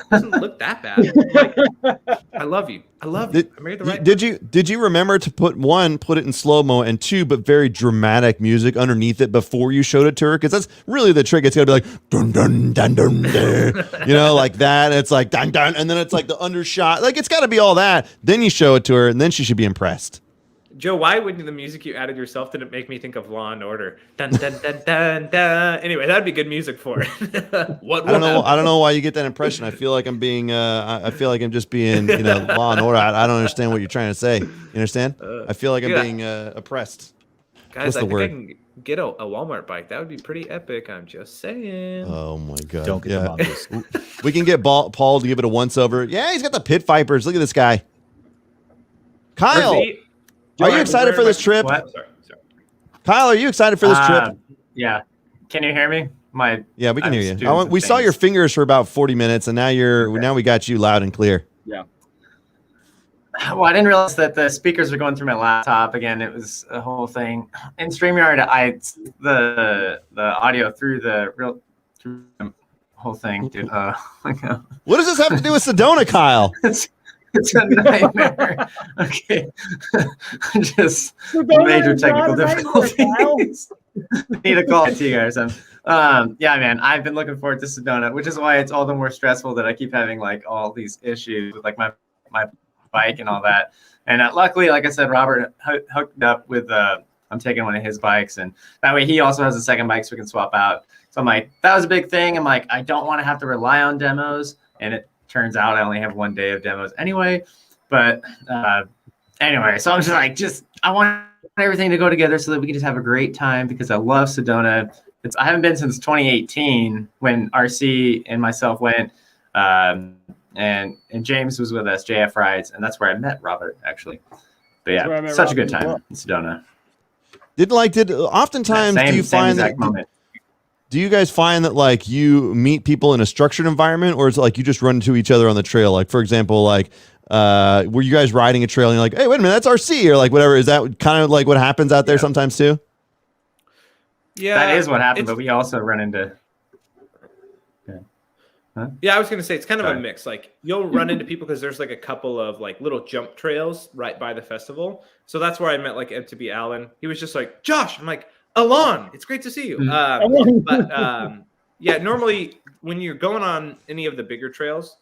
doesn't look that bad." I'm like, I love you. I made the right. Did you remember to put it in slow mo and two, but very dramatic music underneath it before you showed it to her? Because that's really the trick. It's gotta be like dun dun dun dun, dun like that. And it's like dun dun, and then it's like the undershot. Like it's got to be all that. Then you show it to her, and then she should be impressed. Joe, why wouldn't the music you added yourself didn't make me think of Law and Order? Dun dun dun dun dun. Anyway, that'd be good music for it. I don't know why you get that impression. I feel like I'm being. I feel like I'm just being. Law and Order. I don't understand what you're trying to say. You understand? I feel like I'm being oppressed. Guys, I think I can get a Walmart bike. That would be pretty epic. I'm just saying. Oh my god! Don't get the monkeys. We can get Paul to give it a once over. Yeah, he's got the pit vipers. Look at this guy, Kyle. Are you excited for this trip? What? Sorry. Kyle, are you excited for this trip? Yeah. Can you hear me? Yeah, we can hear you. We saw your fingers for about 40 minutes, and now we got you loud and clear. Yeah. Well, I didn't realize that the speakers were going through my laptop again. It was a whole thing. In StreamYard, the audio through the whole thing, dude. What does this have to do with Sedona, Kyle? It's a nightmare. Okay. Just major technical difficulties. Need to call it to you guys. Yeah, man, I've been looking forward to Sedona, which is why it's all the more stressful that I keep having like all these issues with like my bike and all that. And luckily, like I said, Robert hooked up with I'm taking one of his bikes, and that way he also has a second bike so we can swap out. So I'm like, that was a big thing. I'm like, I don't want to have to rely on demos, and it turns out I only have 1 day of demos anyway. But anyway, so I'm just like, I want everything to go together so that we can just have a great time because I love Sedona. I haven't been since 2018 when RC and myself went, and James was with us, JF Rides, and that's where I met Robert actually. But yeah, such a good time in Sedona. Oftentimes do you find that? Do you guys find that like you meet people in a structured environment, or is it like you just run into each other on the trail? Like for example, like were you guys riding a trail and you're like, hey, wait a minute, that's RC, or like whatever? Is that kind of like what happens out there sometimes too? Yeah, that is what happened. But we also run into. Yeah, I was gonna say it's kind of a mix. Like you'll run into people because there's like a couple of like little jump trails right by the festival. So that's where I met like MTB Allen. He was just like, Josh. I'm like, Alon, it's great to see you. Yeah, normally when you're going on any of the bigger trails,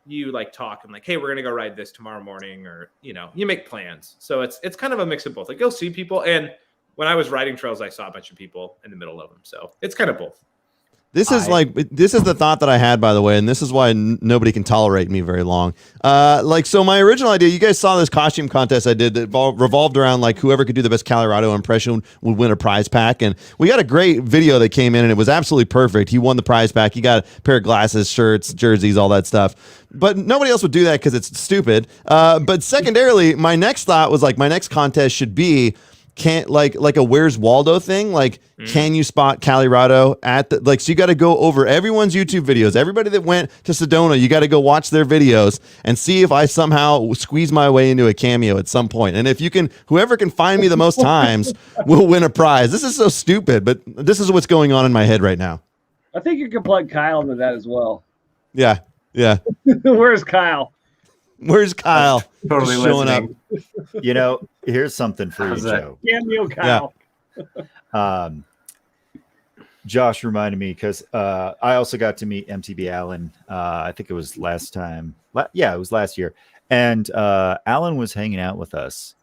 you like talk and like, hey, we're gonna go ride this tomorrow morning, or you make plans. So it's kind of a mix of both. Like you'll see people, and when I was riding trails, I saw a bunch of people in the middle of them. So it's kind of both. This is the thought that I had, by the way, and this is why nobody can tolerate me very long. So my original idea, you guys saw this costume contest I did that revolved around like whoever could do the best Colorado impression would win a prize pack, and we got a great video that came in, and it was absolutely perfect. He won the prize pack. He got a pair of glasses, shirts, jerseys, all that stuff. But nobody else would do that because it's stupid. But secondarily, my next thought was like my next contest should be like a Where's Waldo thing, like can you spot Colorado at the so you got to go over everyone's YouTube videos, everybody that went to Sedona, you got to go watch their videos and see if I somehow squeeze my way into a cameo at some point. And if you can, whoever can find me the most times will win a prize. This is so stupid, but this is what's going on in my head right now. I think you can plug Kyle into that as well. Yeah Where's Kyle? Totally showing up. Here's something for you, Joe. Cameo Kyle. Josh reminded me because I also got to meet MTB Allen. I think it was last time. Yeah, it was last year. And Allen was hanging out with us.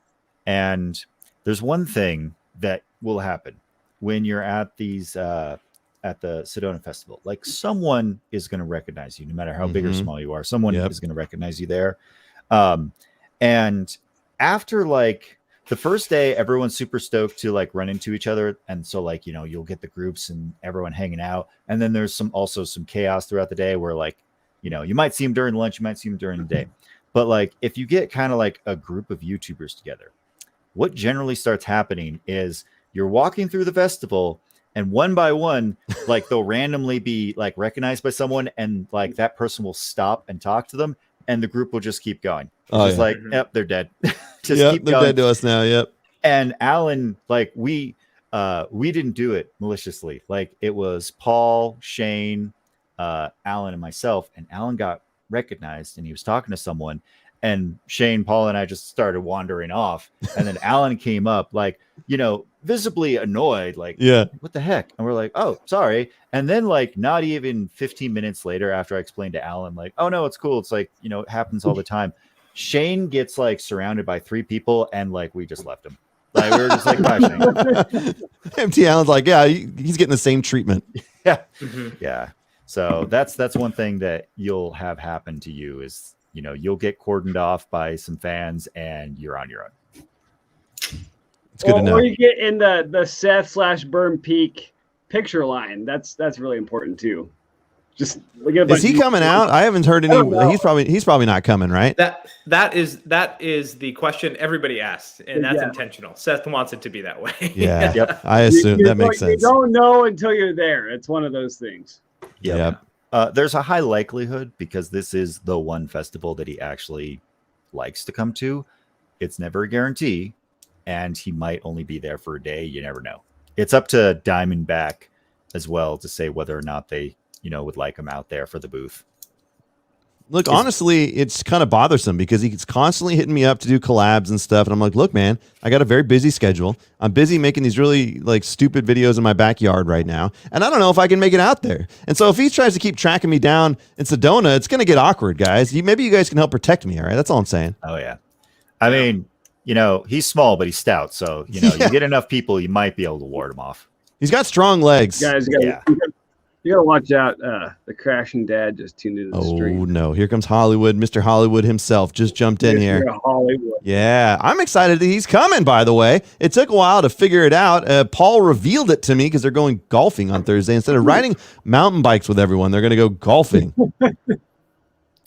And there's one thing that will happen when you're at these at the Sedona Festival. Like someone is going to recognize you, no matter how big or small you are. Someone is going to recognize you there. And after like the first day, everyone's super stoked to like run into each other. And so like, you know, you'll get the groups and everyone hanging out. And then there's also some chaos throughout the day where like, you know, you might see them during lunch, you might see them during the day. But like, if you get kind of like a group of YouTubers together, what generally starts happening is you're walking through the festival and one by one, like they'll randomly be like recognized by someone and like that person will stop and talk to them. And the group will just keep going. Like, yep, they're dead. Just keep they're going. dead to us now. Yep. And Alan, like we didn't do it maliciously. Like it was Paul, Shane, Alan, and myself. And Alan got recognized and he was talking to someone. And Shane, Paul, and I just started wandering off. And then Alan came up, like, you know, visibly annoyed, like, what the heck? And we're like, oh, sorry. And then, like, not even 15 minutes later, after I explained to Alan, like, oh, no, it's cool. It's like, you know, it happens all the time. Shane gets, like, surrounded by 3 people, and, like, we just left him. Like, we were just like, bye, Shane. MT Allen's like, yeah, he's getting the same treatment. Yeah. Yeah. So that's one thing that you'll have happen to you is, you know, you'll get cordoned off by some fans and you're on your own. It's good to know. Or you get in the Seth/Burn Peak picture line. That's really important too. Just is he coming out? I haven't heard any. He's probably not coming, right? That is the question everybody asks, and that's intentional. Seth wants it to be that way. Yeah. Yep. I assume that makes sense. You don't know until you're there. It's one of those things. Yep. There's a high likelihood because this is the one festival that he actually likes to come to. It's never a guarantee, and he might only be there for a day. You never know. It's up to Diamondback as well to say whether or not they, you know, would like him out there for the booth. Look, honestly, it's kind of bothersome because he's constantly hitting me up to do collabs and stuff. And I'm like, look, man, I got a very busy schedule. I'm busy making these really like stupid videos in my backyard right now. And I don't know if I can make it out there. And so if he tries to keep tracking me down in Sedona, it's going to get awkward, guys. Maybe you guys can help protect me. All right. That's all I'm saying. Oh, yeah. I mean, you know, he's small, but he's stout. So, you know, you get enough people, you might be able to ward him off. He's got strong legs. Guys, you gotta watch out. The crashing dad just tuned into the stream. Oh no! Here comes Hollywood. Mr. Hollywood himself just jumped in here. Hollywood. Yeah, I'm excited that he's coming. By the way, it took a while to figure it out. Paul revealed it to me because they're going golfing on Thursday instead of riding mountain bikes with everyone. They're going to go golfing.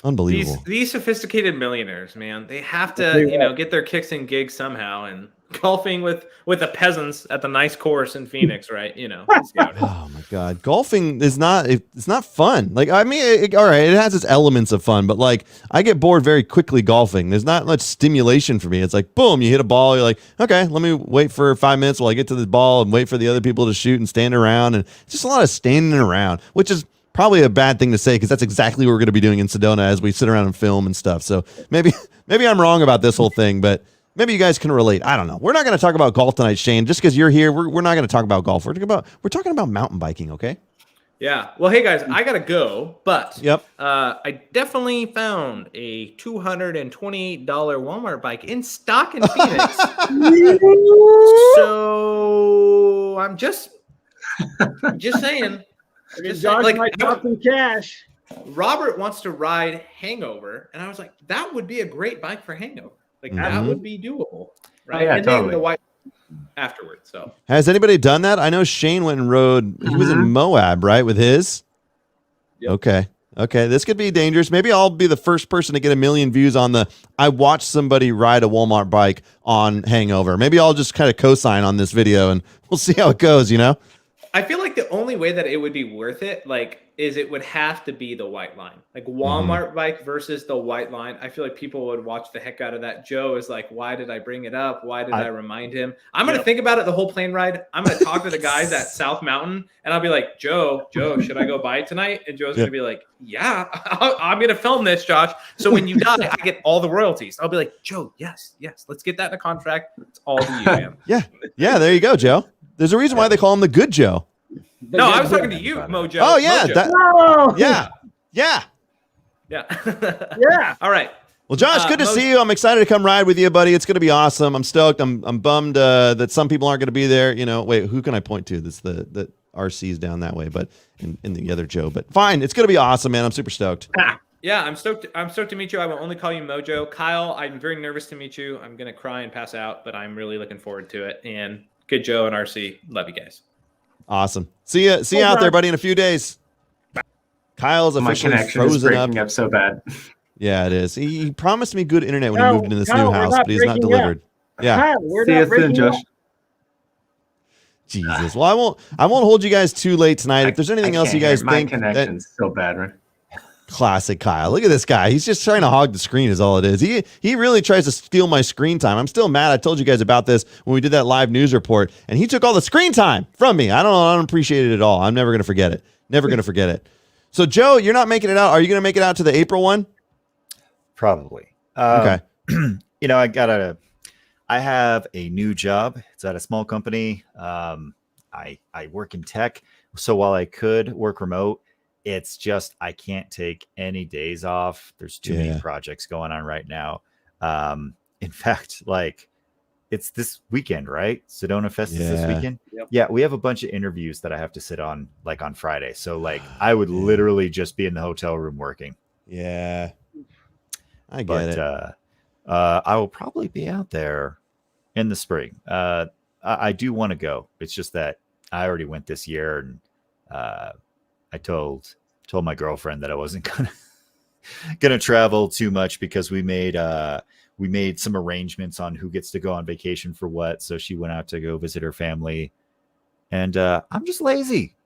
Unbelievable. These sophisticated millionaires, man, they have to get their kicks and gigs somehow, and golfing with the peasants at the nice course in Phoenix, right? You know. Oh my God, golfing is it's not fun. Like, I mean, all right, it has its elements of fun, but like I get bored very quickly golfing. There's not much stimulation for me. It's like, boom, you hit a ball. You're like, okay, let me wait for 5 minutes while I get to the ball and wait for the other people to shoot and stand around. And it's just a lot of standing around, which is probably a bad thing to say because that's exactly what we're going to be doing in Sedona as we sit around and film and stuff. So maybe I'm wrong about this whole thing, but maybe you guys can relate. I don't know. We're not going to talk about golf tonight, Shane. Just because you're here, we're not going to talk about golf. We're talking about mountain biking, okay? Yeah. Well, hey guys, I gotta go, but I definitely found a $228 Walmart bike in stock in Phoenix. So I'm just saying. Josh might drop some cash. Robert wants to ride Hangover, and I was like, that would be a great bike for Hangover. Like that would be doable, right? Yeah, and totally. then the white afterwards. So has anybody done that? I know Shane went and rode. He was in Moab, right, with his. Yep. Okay. This could be dangerous. Maybe I'll be the first person to get 1 million views on I watched somebody ride a Walmart bike on Hangover. Maybe I'll just kind of co-sign on this video, and we'll see how it goes. You know. I feel like the only way that it would be worth it, is it would have to be the white line. Like Walmart bike versus the white line. I feel like people would watch the heck out of that. Joe is like, why did I bring it up? Why did I remind him? I'm going to think about it the whole plane ride. I'm going to talk to the guys at South Mountain, and I'll be like, Joe, should I go buy it tonight? And Joe's going to be like, yeah, I'm going to film this, Josh. So when you die, I get all the royalties. I'll be like, Joe, yes, let's get that in a contract. It's all to you, man. Yeah, there you go, Joe. There's a reason why they call him the Good Joe. No, I was talking to you, Mojo. Oh yeah, Mojo. yeah. Yeah. All right. Well, Josh, good to see you. I'm excited to come ride with you, buddy. It's going to be awesome. I'm stoked. I'm bummed that some people aren't going to be there. Wait, who can I point to? That's the RC's down that way, but in the other Joe. But fine, it's going to be awesome, man. I'm super stoked. Yeah, I'm stoked. I'm stoked to meet you. I will only call you Mojo. Kyle, I'm very nervous to meet you. I'm going to cry and pass out, but I'm really looking forward to it. And good Joe and RC. Love you guys. Awesome. See you out there, buddy, in a few days. Kyle's officially frozen up so bad. Yeah, it is. He promised me good internet when he moved into this new house, but he's not delivered. Yeah. Kyle, we're not breaking Josh. Jesus. Well, I won't hold you guys too late tonight. If there's anything else you guys think, my connection's so bad, right? Classic Kyle. Look at this guy. He's just trying to hog the screen is all it is. He really tries to steal my screen time. I'm still mad. I told you guys about this when we did that live news report, and he took all the screen time from me. I don't appreciate it at all. I'm never going to forget it. Never going to forget it. So, Joe, you're not making it out. Are you going to make it out to the April one? Probably. Okay. I have a new job. It's at a small company. I work in tech. So while I could work remote, it's just I can't take any days off. There's too many projects going on right now. In fact, it's this weekend, right? Sedona Fest is this weekend. Yep. Yeah, we have a bunch of interviews that I have to sit on on Friday. So I would literally just be in the hotel room working. Yeah. I get it. I will probably be out there in the spring. I do want to go. It's just that I already went this year, and I told my girlfriend that I wasn't gonna travel too much because we made some arrangements on who gets to go on vacation for what. So she went out to go visit her family, and I'm just lazy.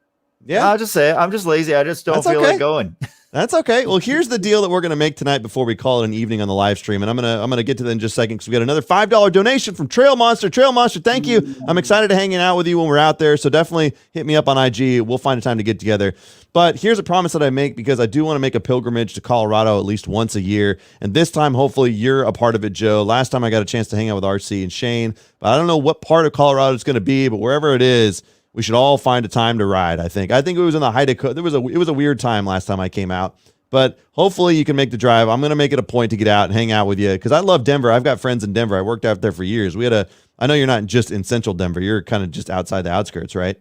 Yeah, I'll just say it. I'm just lazy. I just don't feel like going. That's okay. Well, here's the deal that we're going to make tonight before we call it an evening on the live stream. And I'm going to get to that in just a second because we got another $5 donation from Trail Monster. Trail Monster, thank you. I'm excited to hanging out with you when we're out there. So definitely hit me up on IG. We'll find a time to get together. But here's a promise that I make because I do want to make a pilgrimage to Colorado at least once a year. And this time, hopefully, you're a part of it, Joe. Last time I got a chance to hang out with RC and Shane. But I don't know what part of Colorado it's going to be, but wherever it is, we should all find a time to ride, I think. I think it was in the height of it was a weird time last time I came out. But hopefully you can make the drive. I'm going to make it a point to get out and hang out with you because I love Denver. I've got friends in Denver. I worked out there for years. I know you're not just in central Denver. You're kind of just outside the outskirts, right?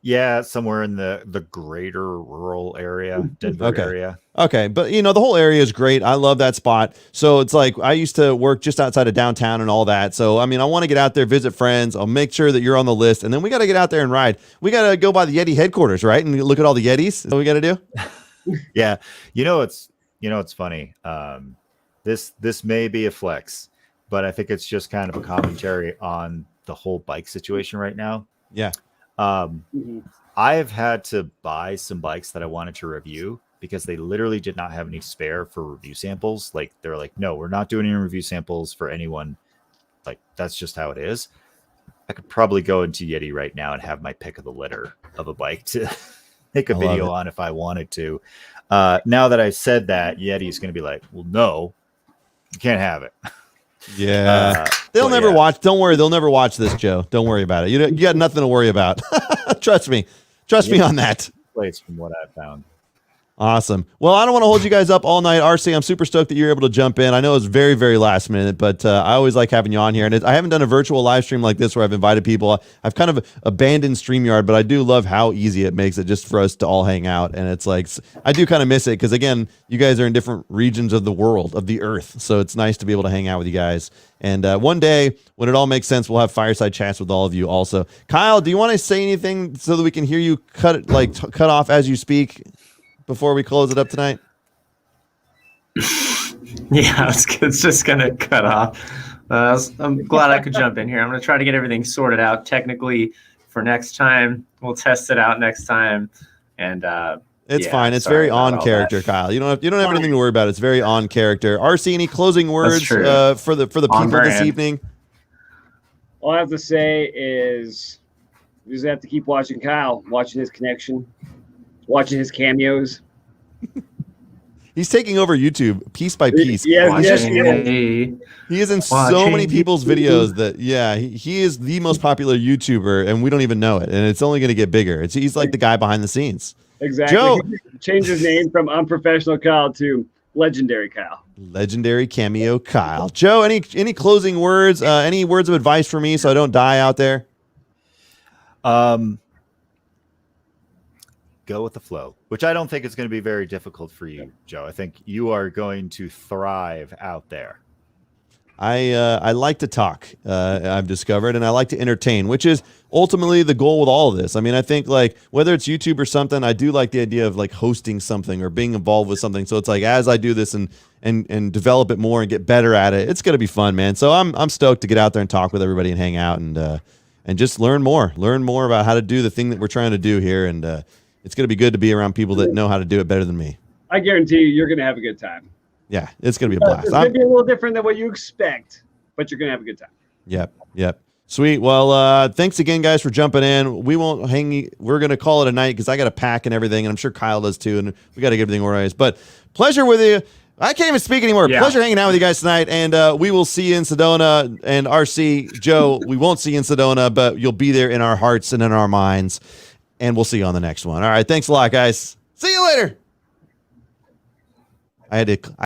Yeah, somewhere in the greater rural area, Denver area. Okay, but the whole area is great. I love that spot. So it's I used to work just outside of downtown and all that. So I want to get out there, visit friends. I'll make sure that you're on the list, and then we got to get out there and ride. We got to go by the Yeti headquarters, right, and look at all the Yetis. What we got to do? Yeah, it's funny. This may be a flex, but I think it's just kind of a commentary on the whole bike situation right now. Yeah. I've had to buy some bikes that I wanted to review because they literally did not have any spare for review samples. They're like, no, we're not doing any review samples for anyone. That's just how it is. I could probably go into Yeti right now and have my pick of the litter of a bike to make a video on if I wanted to. Now that I said that, Yeti's going to be like, well, no, you can't have it. Yeah. They'll never watch. Don't worry. They'll never watch this, Joe. Don't worry about it. You got nothing to worry about. Trust me. Trust me on that. Place from what I've found. Awesome. Well, I don't want to hold you guys up all night. RC, I'm super stoked that you're able to jump in. I know it's very, very last minute, but I always like having you on here. And I haven't done a virtual live stream like this where I've invited people. I've kind of abandoned StreamYard, but I do love how easy it makes it just for us to all hang out. And it's I do kind of miss it because, again, you guys are in different regions of the world, of the earth. So it's nice to be able to hang out with you guys. And one day, when it all makes sense, we'll have fireside chats with all of you also. Kyle, do you want to say anything so that we can hear you cut off as you speak before we close it up tonight? Yeah, it's just going to cut off. I'm glad I could jump in here. I'm going to try to get everything sorted out technically for next time. We'll test it out next time. And it's fine. It's very on character, Kyle. You don't have anything to worry about. It's very on character. RC, any closing words for the people this evening? All I have to say is you just have to keep watching Kyle, watching his connection, watching his cameos. He's taking over YouTube piece by piece. Yes. He is in so many people's videos that he is the most popular YouTuber, and we don't even know it. And it's only going to get bigger. He's like the guy behind the scenes. Exactly. Joe changed his name from Unprofessional Kyle to Legendary Kyle. Legendary Cameo Kyle. Joe, any closing words? Any words of advice for me so I don't die out there? Go with the flow, which I don't think is going to be very difficult for you, Joe. I think you are going to thrive out there. I like to talk, I've discovered, and I like to entertain, which is ultimately the goal with all of this. I mean, I think like whether it's YouTube or something, I do like the idea of like hosting something or being involved with something. So it's like as I do this and develop it more and get better at it, it's going to be fun, man. So I'm stoked to get out there and talk with everybody and hang out and just learn more about how to do the thing that we're trying to do here. And it's going to be good to be around people that know how to do it better than me. I guarantee you're going to have a good time. Yeah, it's going to be a blast. It's going to be a little different than what you expect, but you're going to have a good time. Yep. Sweet. Well, thanks again, guys, for jumping in. We won't hang. We're going to call it a night because I got to pack and everything, and I'm sure Kyle does too, and we got to get everything organized. But pleasure with you. I can't even speak anymore. Yeah. Pleasure hanging out with you guys tonight, and we will see you in Sedona. And RC, Joe, we won't see you in Sedona, but you'll be there in our hearts and in our minds, and we'll see you on the next one. All right, thanks a lot, guys. See you later. I had to